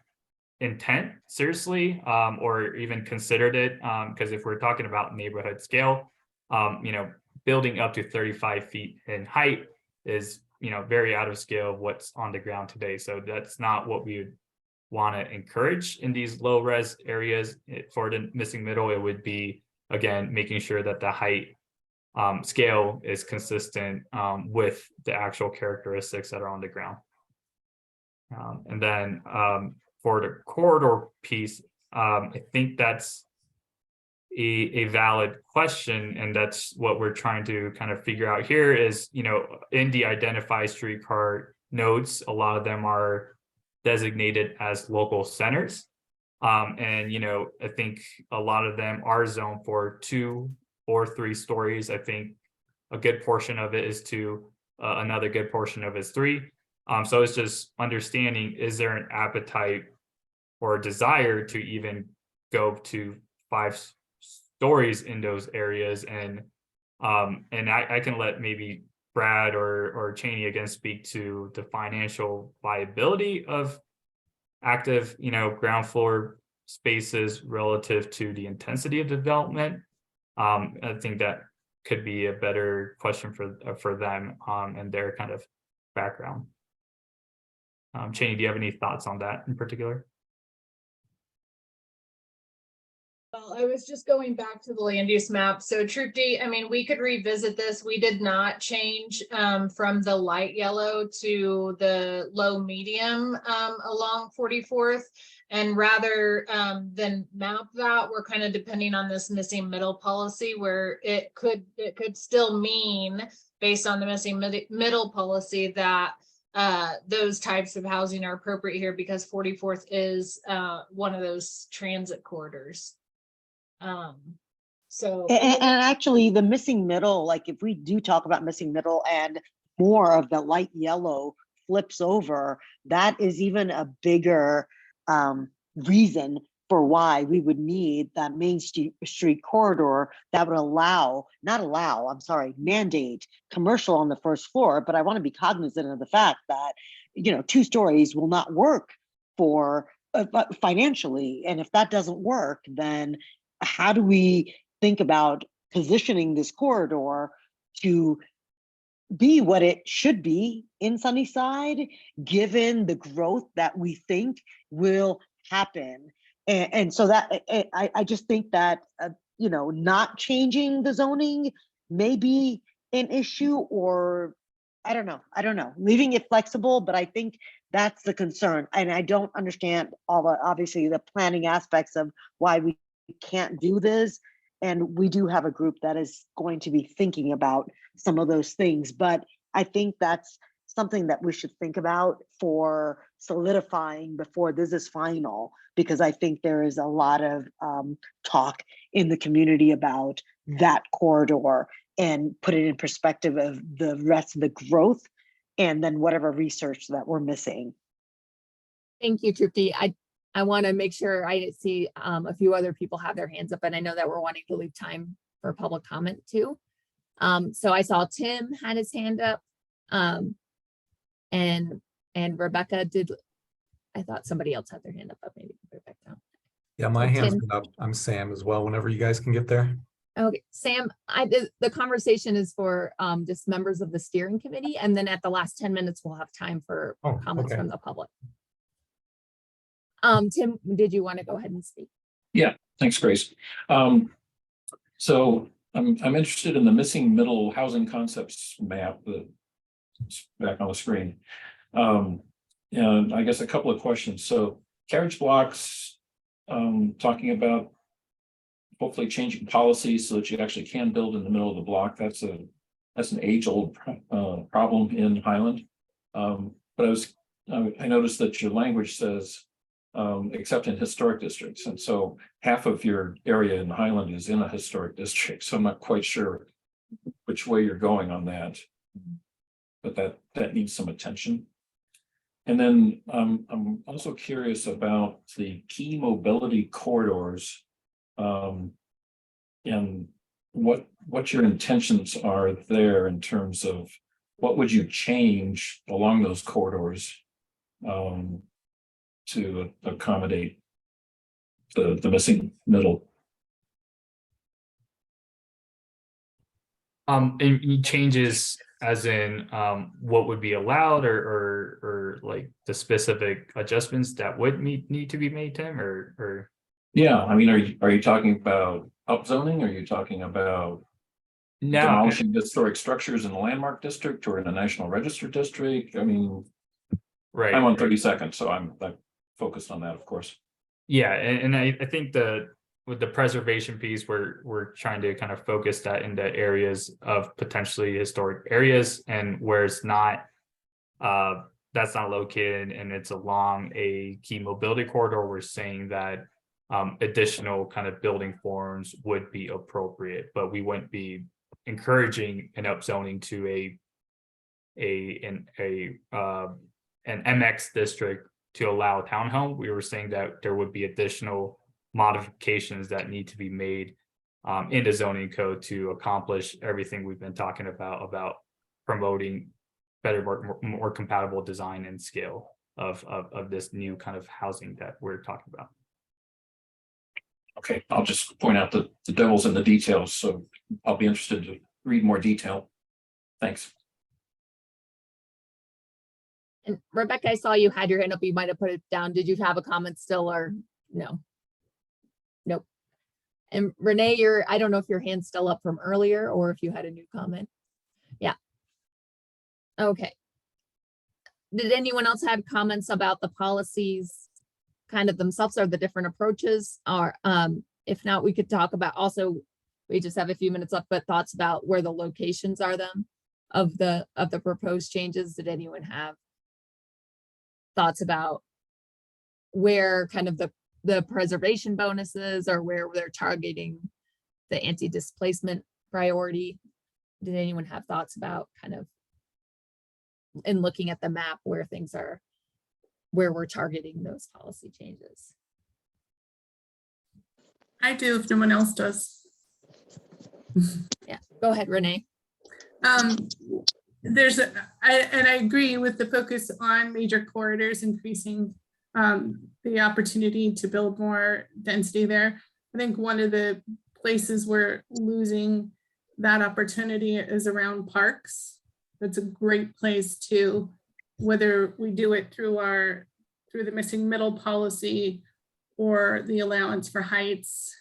[SPEAKER 5] intent seriously, or even considered it, because if we're talking about neighborhood scale, you know, building up to 35 feet in height is, you know, very out of scale of what's on the ground today. So that's not what we would want to encourage in these low res areas. For the missing middle, it would be, again, making sure that the height scale is consistent with the actual characteristics that are on the ground. And then for the corridor piece, I think that's a valid question, and that's what we're trying to kind of figure out here is, you know, in the identified streetcar nodes, a lot of them are designated as local centers. And, you know, I think a lot of them are zoned for 2 or 3 stories. I think a good portion of it is 2, another good portion of it is 3. So it's just understanding, is there an appetite or desire to even go to 5 stories in those areas? And I can let maybe Brad or Cheney again speak to the financial viability of active, you know, ground floor spaces relative to the intensity of development. I think that could be a better question for them and their kind of background. Cheney, do you have any thoughts on that in particular?
[SPEAKER 3] Well, I was just going back to the land use map. So Troop D, I mean, we could revisit this. We did not change from the light yellow to the low medium along 44th. And rather than map that, we're kind of depending on this missing middle policy, where it could still mean, based on the missing middle policy, that those types of housing are appropriate here because 44th is one of those transit corridors. So.
[SPEAKER 4] And actually, the missing middle, like if we do talk about missing middle and more of the light yellow flips over, that is even a bigger reason for why we would need that Main Street corridor that would mandate commercial on the first floor. But I want to be cognizant of the fact that, 2 stories will not work for financially. And if that doesn't work, then how do we think about positioning this corridor to be what it should be in Sunnyside, given the growth that we think will happen? And so that I just think that, not changing the zoning may be an issue, or I don't know, leaving it flexible, but I think that's the concern. And I don't understand obviously the planning aspects of why we can't do this. And we do have a group that is going to be thinking about some of those things, but I think that's something that we should think about for solidifying before this is final, because I think there is a lot of talk in the community about that corridor, and put it in perspective of the rest of the growth and then whatever research that we're missing.
[SPEAKER 1] Thank you, Trupti. I want to make sure I see a few other people have their hands up, and I know that we're wanting to leave time for public comment too. So I saw Tim had his hand up, and Rebecca did. I thought somebody else had their hand up, but maybe put it back down.
[SPEAKER 12] Yeah, my
[SPEAKER 1] So
[SPEAKER 12] hand's
[SPEAKER 1] Tim.
[SPEAKER 12] been up. I'm Sam as well, whenever you guys can get there.
[SPEAKER 1] Okay, Sam, the conversation is for just members of the steering committee, and then at the last 10 minutes, we'll have time for
[SPEAKER 12] Oh,
[SPEAKER 1] comments
[SPEAKER 12] okay.
[SPEAKER 1] from the public. Tim, did you want to go ahead and speak?
[SPEAKER 7] Yeah, thanks, Grace. So I'm interested in the missing middle housing concepts map that's back on the screen. And I guess a couple of questions. So carriage blocks, talking about hopefully changing policies so that you actually can build in the middle of the block. That's an age-old problem in Highland. But I noticed that your language says except in historic districts, and so half of your area in Highland is in a historic district. So I'm not quite sure which way you're going on that, but that needs some attention. And then I'm also curious about the key mobility corridors, and what your intentions are there in terms of what would you change along those corridors to accommodate the missing middle.
[SPEAKER 5] And changes as in what would be allowed, or like the specific adjustments that would need to be made, Tim, or
[SPEAKER 7] Yeah, I mean, are you talking about upzoning? Are you talking about demolishing historic structures in the landmark district or in a National Register district? I mean,
[SPEAKER 5] right,
[SPEAKER 7] I'm on 30 seconds, so I'm focused on that, of course.
[SPEAKER 5] Yeah, and I think with the preservation piece, we're trying to kind of focus that into areas of potentially historic areas, and where it's not that's not located and it's along a key mobility corridor, we're saying that additional kind of building forms would be appropriate, but we wouldn't be encouraging an upzoning to an MX district to allow a townhome. We were saying that there would be additional modifications that need to be made in the zoning code to accomplish everything we've been talking about promoting better, more compatible design and scale of this new kind of housing that we're talking about.
[SPEAKER 7] Okay, I'll just point out that the devil's in the details, so I'll be interested to read more detail. Thanks.
[SPEAKER 1] And Rebecca, I saw you had your hand up. You might have put it down. Did you have a comment still, or no? Nope. And Renee, I don't know if your hand's still up from earlier or if you had a new comment. Yeah. Okay. Did anyone else have comments about the policies kind of themselves, or the different approaches? Or if not, we could talk about also, we just have a few minutes left, but thoughts about where the locations are of the proposed changes. Did anyone have thoughts about where kind of the preservation bonuses, or where they're targeting the anti-displacement priority. Did anyone have thoughts about kind of in looking at the map where things are, where we're targeting those policy changes?
[SPEAKER 10] I do if no one else does.
[SPEAKER 1] Yeah, go ahead, Renee.
[SPEAKER 10] There's I agree with the focus on major corridors, increasing the opportunity to build more density there. I think one of the places we're losing that opportunity is around parks. That's a great place to, whether we do it through the missing middle policy or the allowance for heights,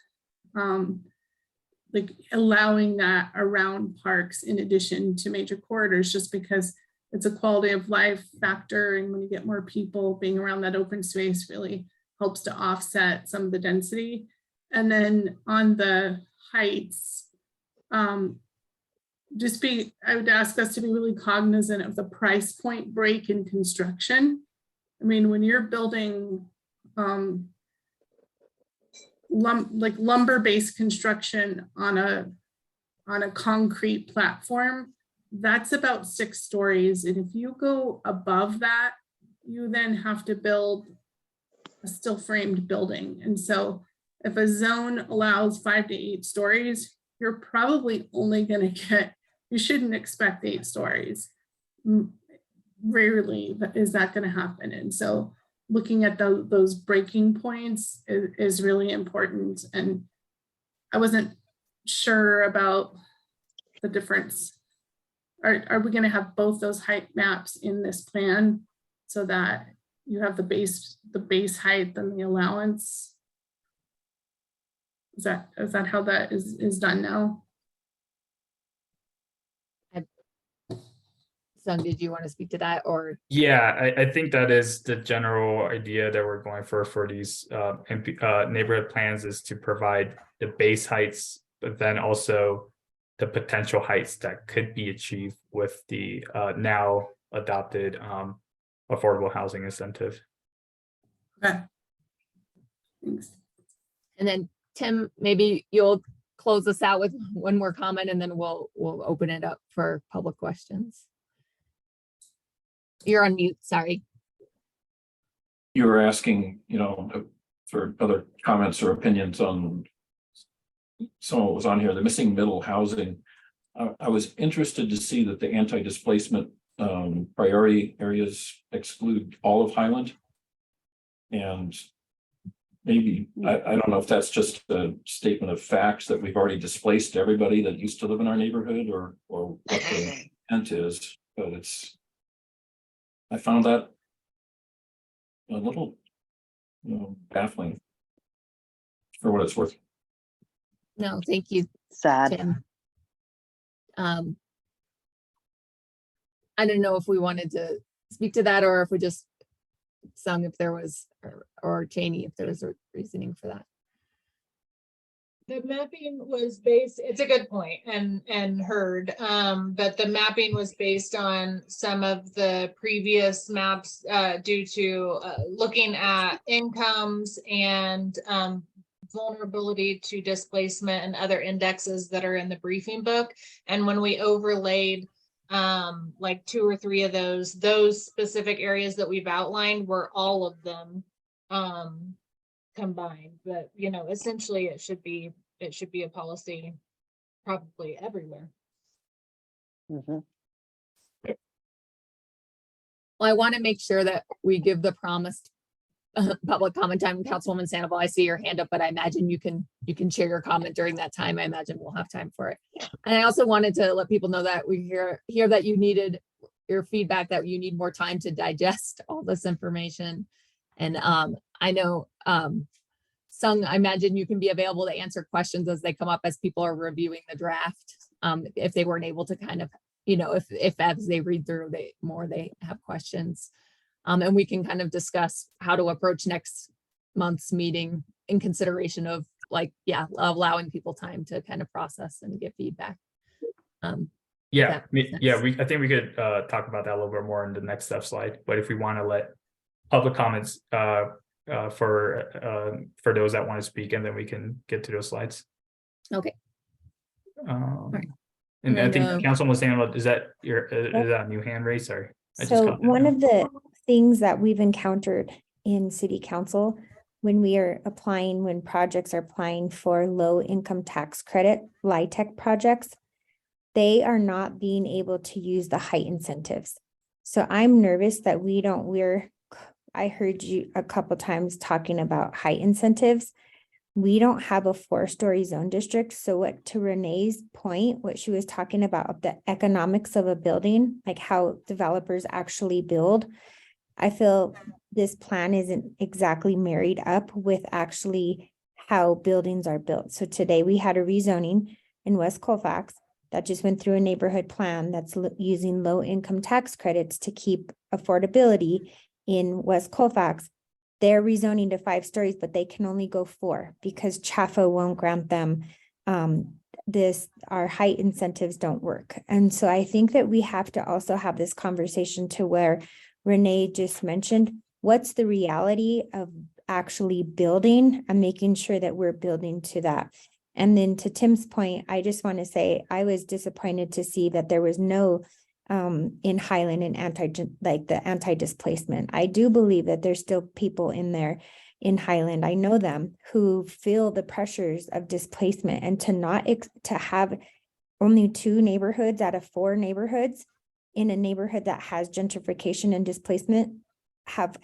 [SPEAKER 10] like allowing that around parks in addition to major corridors, just because it's a quality of life factor. And when you get more people, being around that open space really helps to offset some of the density. And then on the heights, I would ask us to be really cognizant of the price point break in construction. I mean, when you're building like lumber-based construction on a concrete platform, that's about 6 stories. And if you go above that, you then have to build a still framed building. And so if a zone allows 5 to 8 stories, you're probably only going to get, you shouldn't expect 8 stories. Rarely is that going to happen. And so looking at those breaking points is really important. And I wasn't sure about the difference. Are we going to have both those height maps in this plan so that you have the base height and the allowance? Is that how that is done now?
[SPEAKER 1] Sung, did you want to speak to that, or?
[SPEAKER 5] Yeah, I think that is the general idea that we're going for these neighborhood plans, is to provide the base heights, but then also the potential heights that could be achieved with the now adopted affordable housing incentive.
[SPEAKER 10] Okay. Thanks.
[SPEAKER 1] And then Tim, maybe you'll close us out with one more comment, and then we'll open it up for public questions. You're on mute, sorry.
[SPEAKER 7] You were asking, for other comments or opinions on some of what was on here, the missing middle housing. I was interested to see that the anti-displacement priority areas exclude all of Highland. And maybe, I don't know if that's just a statement of facts that we've already displaced everybody that used to live in our neighborhood, or what the intent is, but I found that a little, baffling for what it's worth.
[SPEAKER 1] No, thank you,
[SPEAKER 4] Sad.
[SPEAKER 1] Tim. I don't know if we wanted to speak to that, or if we just Sung, if there was, or Cheney, if there was a reasoning for that.
[SPEAKER 3] The mapping was based, it's a good point and heard, but the mapping was based on some of the previous maps due to looking at incomes and vulnerability to displacement and other indexes that are in the briefing book. And when we overlaid like 2 or 3 of those specific areas that we've outlined, were all of them combined. But essentially it should be a policy probably everywhere.
[SPEAKER 4] Mm-hmm.
[SPEAKER 1] Well, I want to make sure that we give the promised public comment time. Councilwoman Sandoval, I see your hand up, but I imagine you can share your comment during that time. I imagine we'll have time for it. And I also wanted to let people know that we hear that you needed your feedback, that you need more time to digest all this information. And I know Sung, I imagine you can be available to answer questions as they come up as people are reviewing the draft. If they weren't able to kind of, if as they read through they have questions. And we can kind of discuss how to approach next month's meeting in consideration of allowing people time to kind of process and give feedback.
[SPEAKER 5] I think we could talk about that a little bit more in the next step slide. But if we want to let public comments for those that want to speak, and then we can get to those slides.
[SPEAKER 1] Okay, Right.
[SPEAKER 5] And I
[SPEAKER 1] And
[SPEAKER 5] think
[SPEAKER 1] then,
[SPEAKER 5] Councilman was saying, is that is that a new hand raise? Sorry. I just
[SPEAKER 9] So
[SPEAKER 5] caught that
[SPEAKER 9] one
[SPEAKER 5] now.
[SPEAKER 9] of the things that we've encountered in city council when we are applying, when projects are applying for low income tax credit, LIHTC projects, they are not being able to use the height incentives. So I'm nervous that I heard you a couple times talking about height incentives. We don't have a 4-story zone district. So what, to Renee's point, what she was talking about, the economics of a building, like how developers actually build, I feel this plan isn't exactly married up with actually how buildings are built. So today we had a rezoning in West Colfax that just went through a neighborhood plan that's using low income tax credits to keep affordability in West Colfax. They're rezoning to 5 stories, but they can only go 4 because CHFA won't grant them our height incentives don't work. And so I think that we have to also have this conversation to where Renee just mentioned, what's the reality of actually building and making sure that we're building to that. And then to Tim's point, I just want to say, I was disappointed to see that there was no in Highland and anti-displacement. I do believe that there's still people in there in Highland. I know them who feel the pressures of displacement, and to have only 2 neighborhoods out of 4 neighborhoods in a neighborhood that has gentrification and displacement have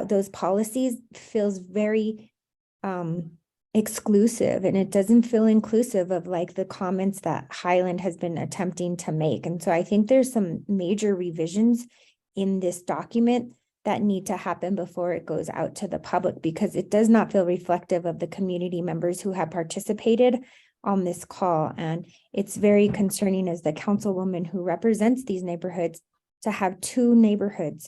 [SPEAKER 9] those policies feels very exclusive, and it doesn't feel inclusive of like the comments that Highland has been attempting to make. And so I think there's some major revisions in this document that need to happen before it goes out to the public, because it does not feel reflective of the community members who have participated on this call. And it's very concerning as the councilwoman who represents these neighborhoods to have 2 neighborhoods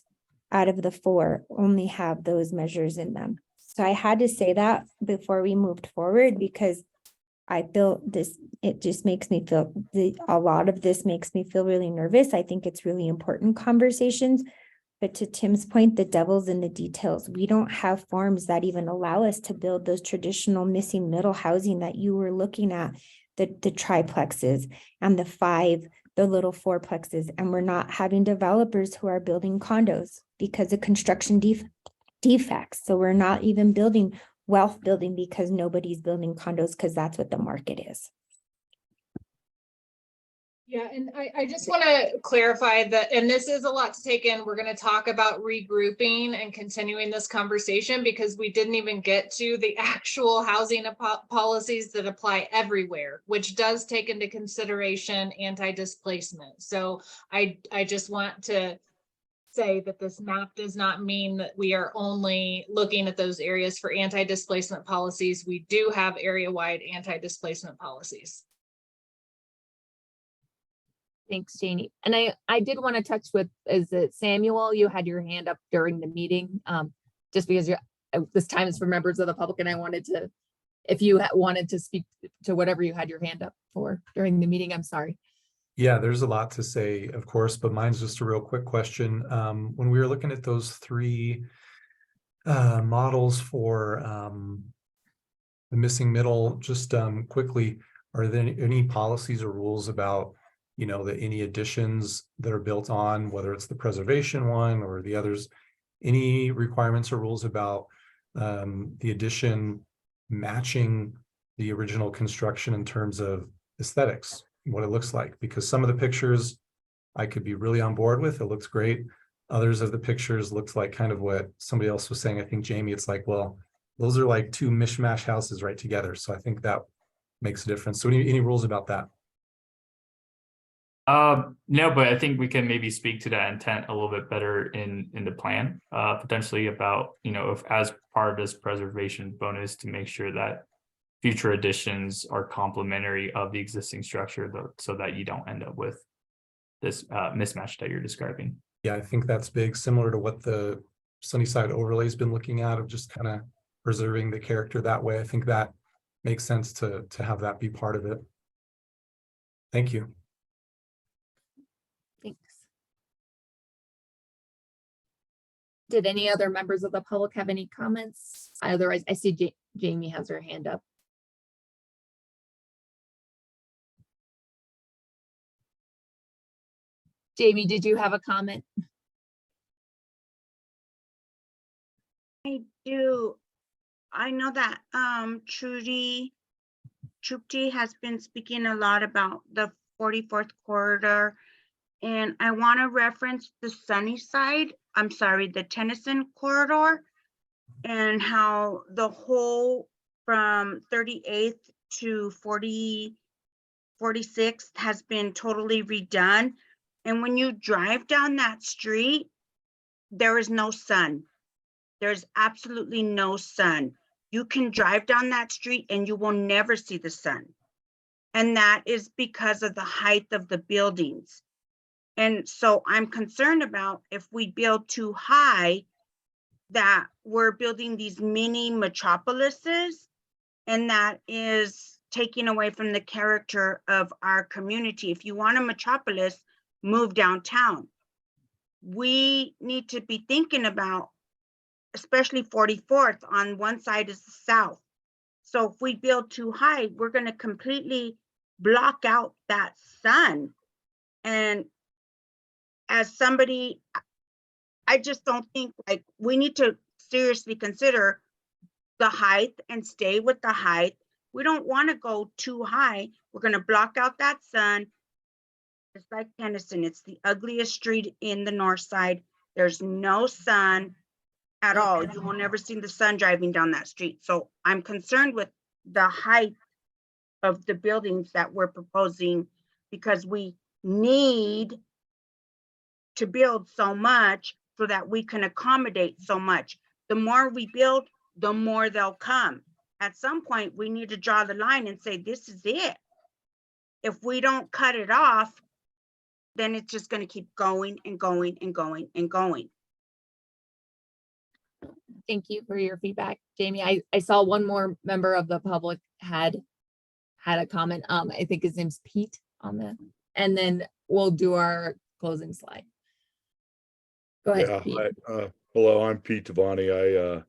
[SPEAKER 9] out of the 4 only have those measures in them. So I had to say that before we moved forward, because I feel this, it just makes me feel, a lot of this makes me feel really nervous. I think it's really important conversations. But to Tim's point, the devil's in the details. We don't have forms that even allow us to build those traditional missing middle housing that you were looking at, the triplexes and the little 4plexes. And we're not having developers who are building condos because of construction defects. So we're not even building wealth building because nobody's building condos, because that's what the market is.
[SPEAKER 3] Yeah, and I just want to clarify that, and this is a lot to take in. We're going to talk about regrouping and continuing this conversation because we didn't even get to the actual housing policies that apply everywhere, which does take into consideration anti-displacement. So I just want to say that this map does not mean that we are only looking at those areas for anti-displacement policies. We do have area-wide anti-displacement policies.
[SPEAKER 1] thanks, Janie. And I did want to touch with, is it Samuel? You had your hand up during the meeting, just because this time is for members of the public, and I wanted to, if you wanted to speak to whatever you had your hand up for during the meeting, I'm sorry.
[SPEAKER 12] Yeah, there's a lot to say, of course, but mine's just a real quick question. When we were looking at those 3 models for the missing middle, just quickly, are there any policies or rules about, any additions that are built on, whether it's the preservation one or the others, any requirements or rules about the addition matching the original construction in terms of aesthetics, what it looks like? Because some of the pictures I could be really on board with, it looks great. Others of the pictures looks like kind of what somebody else was saying. I think Jamie, it's like, well, those are like 2 mishmash houses right together. So I think that makes a difference. So any rules about that?
[SPEAKER 5] No, but I think we can maybe speak to that intent a little bit better in the plan, potentially about, if as part of this preservation bonus, to make sure that future additions are complementary of the existing structure, so that you don't end up with this mismatch that you're describing.
[SPEAKER 12] Yeah, I think that's big, similar to what the Sunnyside overlay has been looking at, of just kind of preserving the character that way. I think that makes sense to have that be part of it. Thank you.
[SPEAKER 1] Thanks. Did any other members of the public have any comments? Otherwise, I see Jamie has her hand up. Jamie, did you have a comment?
[SPEAKER 2] I do. I know that Trupti has been speaking a lot about the 44th corridor. And I want to reference the Sunnyside, the Tennyson corridor, and how the whole from 38th to 46th has been totally redone. And when you drive down that street, there is no sun. There's absolutely no sun. You can drive down that street and you will never see the sun. And that is because of the height of the buildings. And so I'm concerned about if we build too high, that we're building these mini metropolises, and that is taking away from the character of our community. If you want a metropolis, move downtown. We need to be thinking about, especially 44th, on one side is the south. So if we build too high, we're going to completely block out that sun. And as somebody, I just don't think, like, we need to seriously consider the height and stay with the height. We don't want to go too high. We're going to block out that sun. It's like Tennyson. It's the ugliest street in the north side. There's no sun at all. You will never see the sun driving down that street. So I'm concerned with the height of the buildings that we're proposing, because we need to build so much so that we can accommodate so much. The more we build, the more they'll come. At some point, we need to draw the line and say, this is it. If we don't cut it off, then it's just going to keep going and going and going and going.
[SPEAKER 1] Thank you for your feedback, Jamie. I saw one more member of the public had a comment. I think his name's Pete on the, and then we'll do our closing slide. Go ahead, Pete.
[SPEAKER 13] Hello, I'm Pete Tavani. I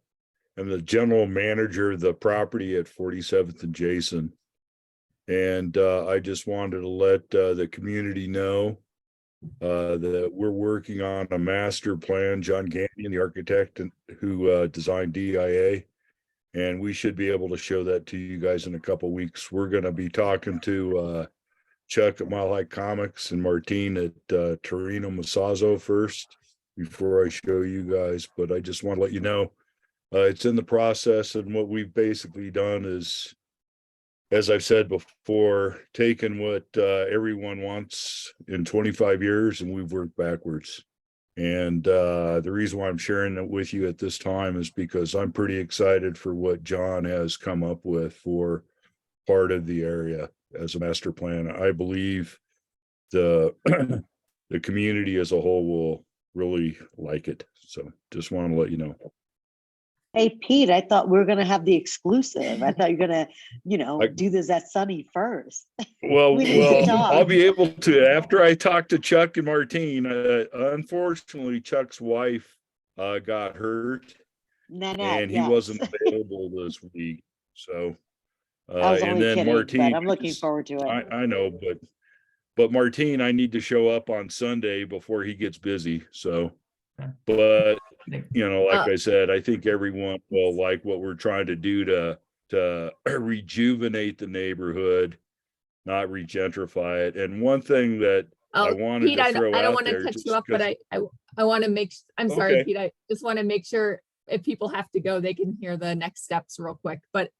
[SPEAKER 13] am the general manager of the property at 47th and Jason. And I just wanted to let the community know that we're working on a master plan. John Gagnon, the architect who designed DIA, and we should be able to show that to you guys in a couple of weeks. We're going to be talking to Chuck at Mile High Comics and Martine at Torino Masazo first before I show you guys. But I just want to let you know it's in the process, and what we've basically done is, as I've said before, taken what everyone wants in 25 years and we've worked backwards. And the reason why I'm sharing it with you at this time is because I'm pretty excited for what John has come up with for part of the area as a master plan. I believe the the community as a whole will really like it. So just want to let you know.
[SPEAKER 4] Hey, Pete, I thought we were going to have the exclusive. I thought you're going to, do this at Sunny first.
[SPEAKER 13] Well,
[SPEAKER 4] We need to talk.
[SPEAKER 13] I'll be able to, after I talk to Chuck and Martine. Unfortunately, Chuck's wife got hurt
[SPEAKER 4] Nanette,
[SPEAKER 13] and he
[SPEAKER 4] yes.
[SPEAKER 13] wasn't available this week. So,
[SPEAKER 4] I was
[SPEAKER 13] and
[SPEAKER 4] only
[SPEAKER 13] then
[SPEAKER 4] kidding,
[SPEAKER 13] Martine,
[SPEAKER 4] but I'm looking forward to it.
[SPEAKER 13] I know, but Martine, I need to show up on Sunday before he gets busy. So, but like I said, I think everyone will like what we're trying to do to rejuvenate the neighborhood, not regentrify it. And one thing that I wanted
[SPEAKER 1] Pete,
[SPEAKER 13] to throw
[SPEAKER 1] I don't
[SPEAKER 13] out
[SPEAKER 1] want to
[SPEAKER 13] there,
[SPEAKER 1] cut
[SPEAKER 13] just
[SPEAKER 1] you up, but
[SPEAKER 13] 'cause-
[SPEAKER 1] I want to make, I'm sorry,
[SPEAKER 13] Okay.
[SPEAKER 1] Pete, I just want to make sure if people have to go, they can hear the next steps real quick. But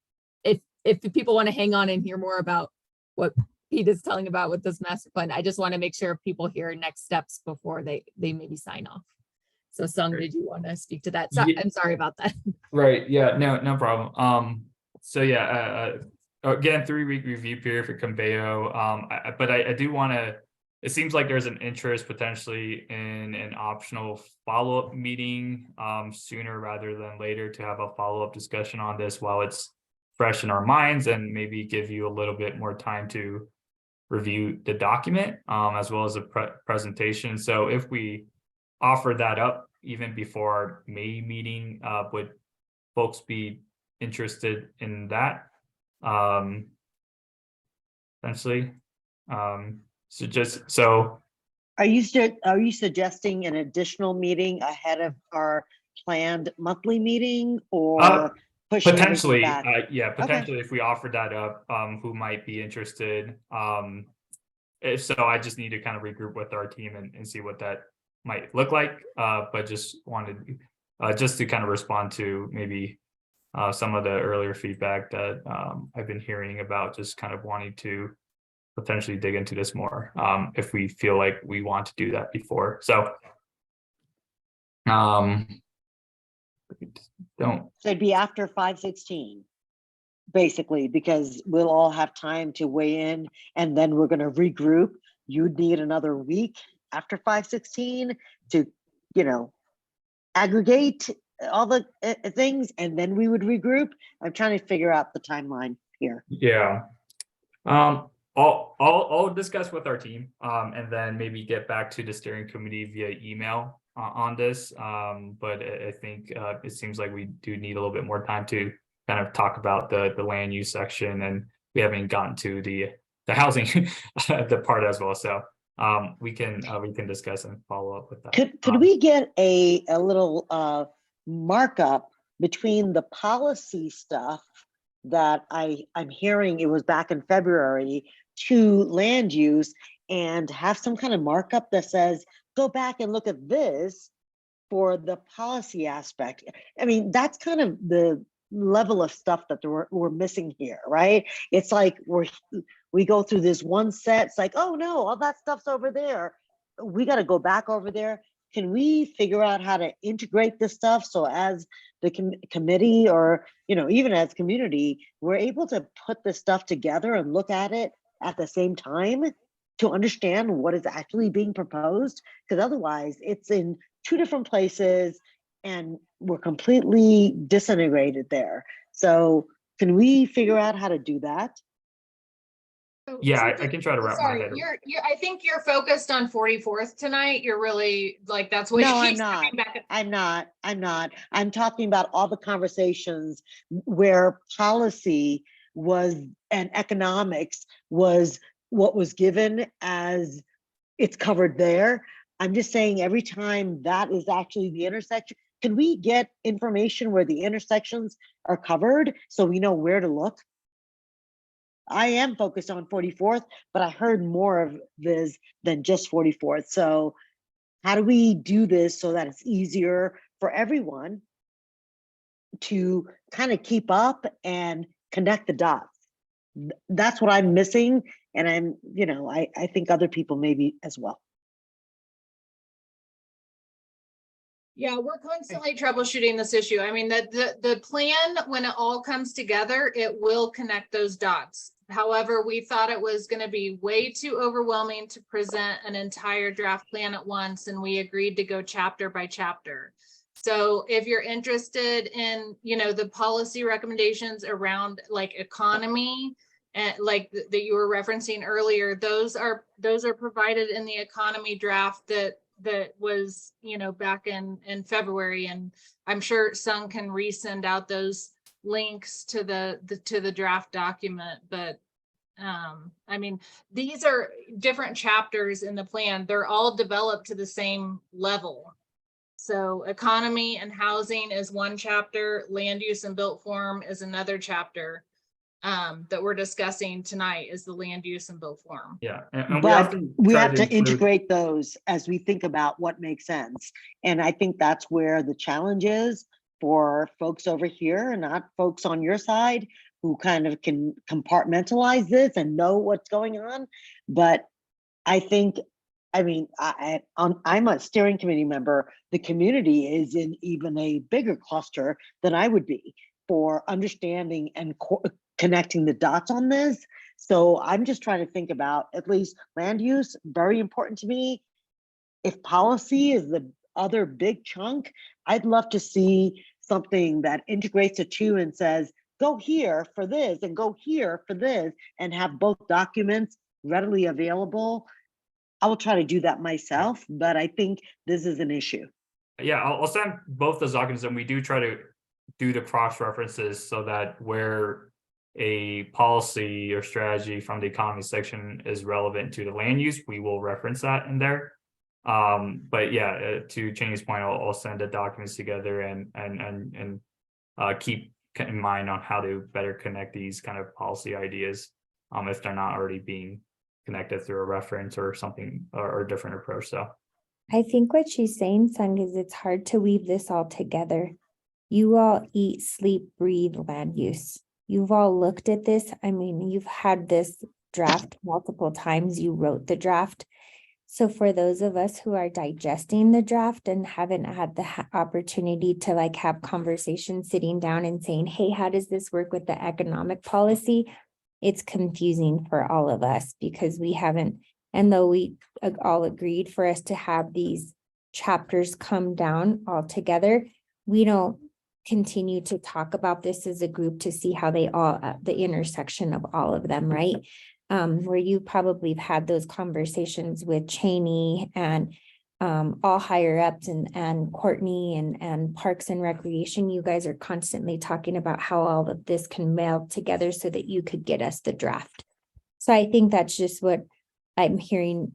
[SPEAKER 1] if the people want to hang on and hear more about what Pete is telling about with this master plan, I just want to make sure people hear next steps before they maybe sign off. So Sung, did you want to speak to that? So,
[SPEAKER 5] Yeah.
[SPEAKER 1] I'm sorry about that.
[SPEAKER 5] Right, yeah, no problem. So yeah, again, 3-week review period for Conveo. But I do want to, it seems like there's an interest potentially in an optional follow-up meeting sooner rather than later to have a follow-up discussion on this while it's fresh in our minds, and maybe give you a little bit more time to review the document as well as a presentation. So if we offer that up even before our May meeting, would folks be interested in that? Essentially, so
[SPEAKER 4] Are you suggesting an additional meeting ahead of our planned monthly meeting or pushing everything
[SPEAKER 5] Potentially,
[SPEAKER 4] back?
[SPEAKER 5] yeah, potentially if we offered that up, who might be interested. If so, I just need to kind of regroup with our team and see what that might look like. But just wanted just to kind of respond to maybe some of the earlier feedback that I've been hearing about, just kind of wanting to potentially dig into this more if we feel like we want to do that before. So don't.
[SPEAKER 4] So it'd be after 5/16, basically, because we'll all have time to weigh in and then we're gonna regroup. You'd need another week after 5/16 to, you know, aggregate all the things and then we would regroup. I'm trying to figure out the timeline here.
[SPEAKER 5] Yeah. I'll discuss with our team and then maybe get back to the steering committee via email on this. But I think it seems like we do need a little bit more time to kind of talk about the land use section, and we haven't gotten to the housing the part as well. So we can discuss and follow up with that.
[SPEAKER 4] Could we get a little markup between the policy stuff that I'm hearing it was back in February to land use, and have some kind of markup that says, go back and look at this for the policy aspect? I mean, that's kind of the level of stuff that we're missing here, right? It's like we go through this one set, it's like, oh no, all that stuff's over there. We got to go back over there. Can we figure out how to integrate this stuff so as the committee, or, you know, even as community, we're able to put this stuff together and look at it at the same time to understand what is actually being proposed? Because otherwise it's in two different places and we're completely disintegrated there. So can we figure out how to do that?
[SPEAKER 5] Yeah, I can try to wrap my
[SPEAKER 3] Sorry,
[SPEAKER 5] head.
[SPEAKER 3] I think you're focused on 44th tonight. You're really like, that's what
[SPEAKER 4] No, I'm
[SPEAKER 3] keeps
[SPEAKER 4] not.
[SPEAKER 3] coming back.
[SPEAKER 4] I'm not. I'm talking about all the conversations where policy was and economics was what was given as it's covered there. I'm just saying every time that is actually the intersection, can we get information where the intersections are covered so we know where to look? I am focused on 44th, but I heard more of this than just 44th. So how do we do this so that it's easier for everyone to kind of keep up and connect the dots? That's what I'm missing. And I'm, you know, I think other people maybe as well.
[SPEAKER 3] Yeah, we're constantly troubleshooting this issue. I mean, the plan, when it all comes together, it will connect those dots. However, we thought it was going to be way too overwhelming to present an entire draft plan at once, and we agreed to go chapter by chapter. So if you're interested in, you know, the policy recommendations around like economy and like that you were referencing earlier, those are provided in the economy draft that was, you know, back in February, and I'm sure Sung can resend out those links to the draft document. But I mean, these are different chapters in the plan. They're all developed to the same level. So economy and housing is one chapter, land use and built form is another chapter. That we're discussing tonight is the land use and built form.
[SPEAKER 5] Yeah, and
[SPEAKER 4] But we have to
[SPEAKER 5] include-
[SPEAKER 4] integrate those as we think about what makes sense. And I think that's where the challenge is for folks over here and not folks on your side who kind of can compartmentalize this and know what's going on. But I think, I mean, I'm a steering committee member. The community is in even a bigger cluster than I would be for understanding and connecting the dots on this. So I'm just trying to think about at least land use, very important to me. If policy is the other big chunk, I'd love to see something that integrates the two and says, go here for this and go here for this, and have both documents readily available. I will try to do that myself, but I think this is an issue.
[SPEAKER 5] Yeah, I'll send both those documents, and we do try to do the cross references so that where a policy or strategy from the economy section is relevant to the land use, we will reference that in there. But yeah, to Cheney's point, I'll send the documents together and keep in mind on how to better connect these kind of policy ideas, if they're not already being connected through a reference or something or a different approach. So
[SPEAKER 9] I think what she's saying, Sung, is it's hard to weave this all together. You all eat, sleep, breathe land use. You've all looked at this. I mean, you've had this draft multiple times. You wrote the draft. So for those of us who are digesting the draft and haven't had the opportunity to like have conversations sitting down and saying, hey, how does this work with the economic policy? It's confusing for all of us because we haven't, and though we all agreed for us to have these chapters come down all together, we don't continue to talk about this as a group to see how they all, the intersection of all of them, right? Where you probably have had those conversations with Cheney and all higher ups and Courtney and Parks and Recreation. You guys are constantly talking about how all of this can meld together so that you could get us the draft. So I think that's just what I'm hearing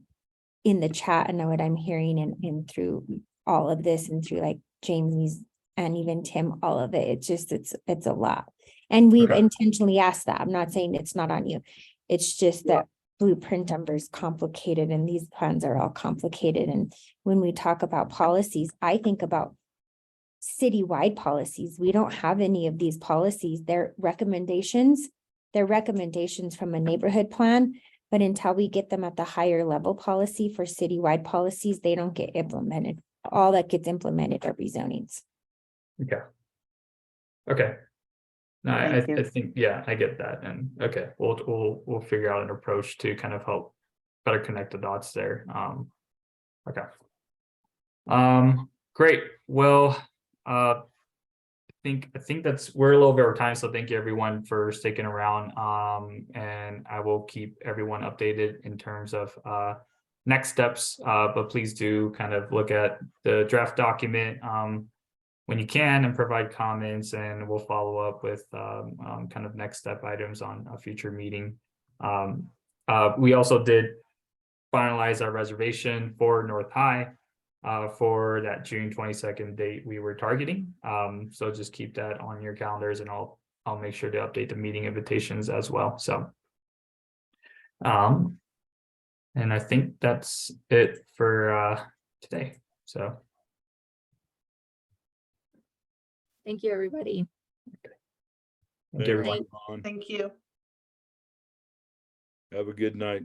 [SPEAKER 9] in the chat and what I'm hearing in through all of this and through like Jamie's and even Tim, all of it. It's just, it's a lot. And we've
[SPEAKER 5] Okay.
[SPEAKER 9] intentionally asked that. I'm not saying it's not on you. It's just that blueprint number is complicated and these plans are all complicated. And when we talk about policies, I think about citywide policies. We don't have any of these policies. They're recommendations from a neighborhood plan, but until we get them at the higher level policy for citywide policies, they don't get implemented. All that gets implemented are rezonings.
[SPEAKER 5] okay. No, I
[SPEAKER 4] Thank you.
[SPEAKER 5] think, yeah, I get that. And okay, we'll figure out an approach to kind of help better connect the dots there. Okay. Great. Well, I think we're a little bit over time, so thank you everyone for sticking around. And I will keep everyone updated in terms of next steps. But please do kind of look at the draft document when you can and provide comments, and we'll follow up with kind of next step items on a future meeting. We also did finalize our reservation for North High for that June 22nd date we were targeting. So just keep that on your calendars, and I'll make sure to update the meeting invitations as well. So and I think that's it for today. So
[SPEAKER 1] Thank you, everybody.
[SPEAKER 5] thank you, everyone.
[SPEAKER 13] Thank you, Ron.
[SPEAKER 2] Thank you.
[SPEAKER 13] Have a good night.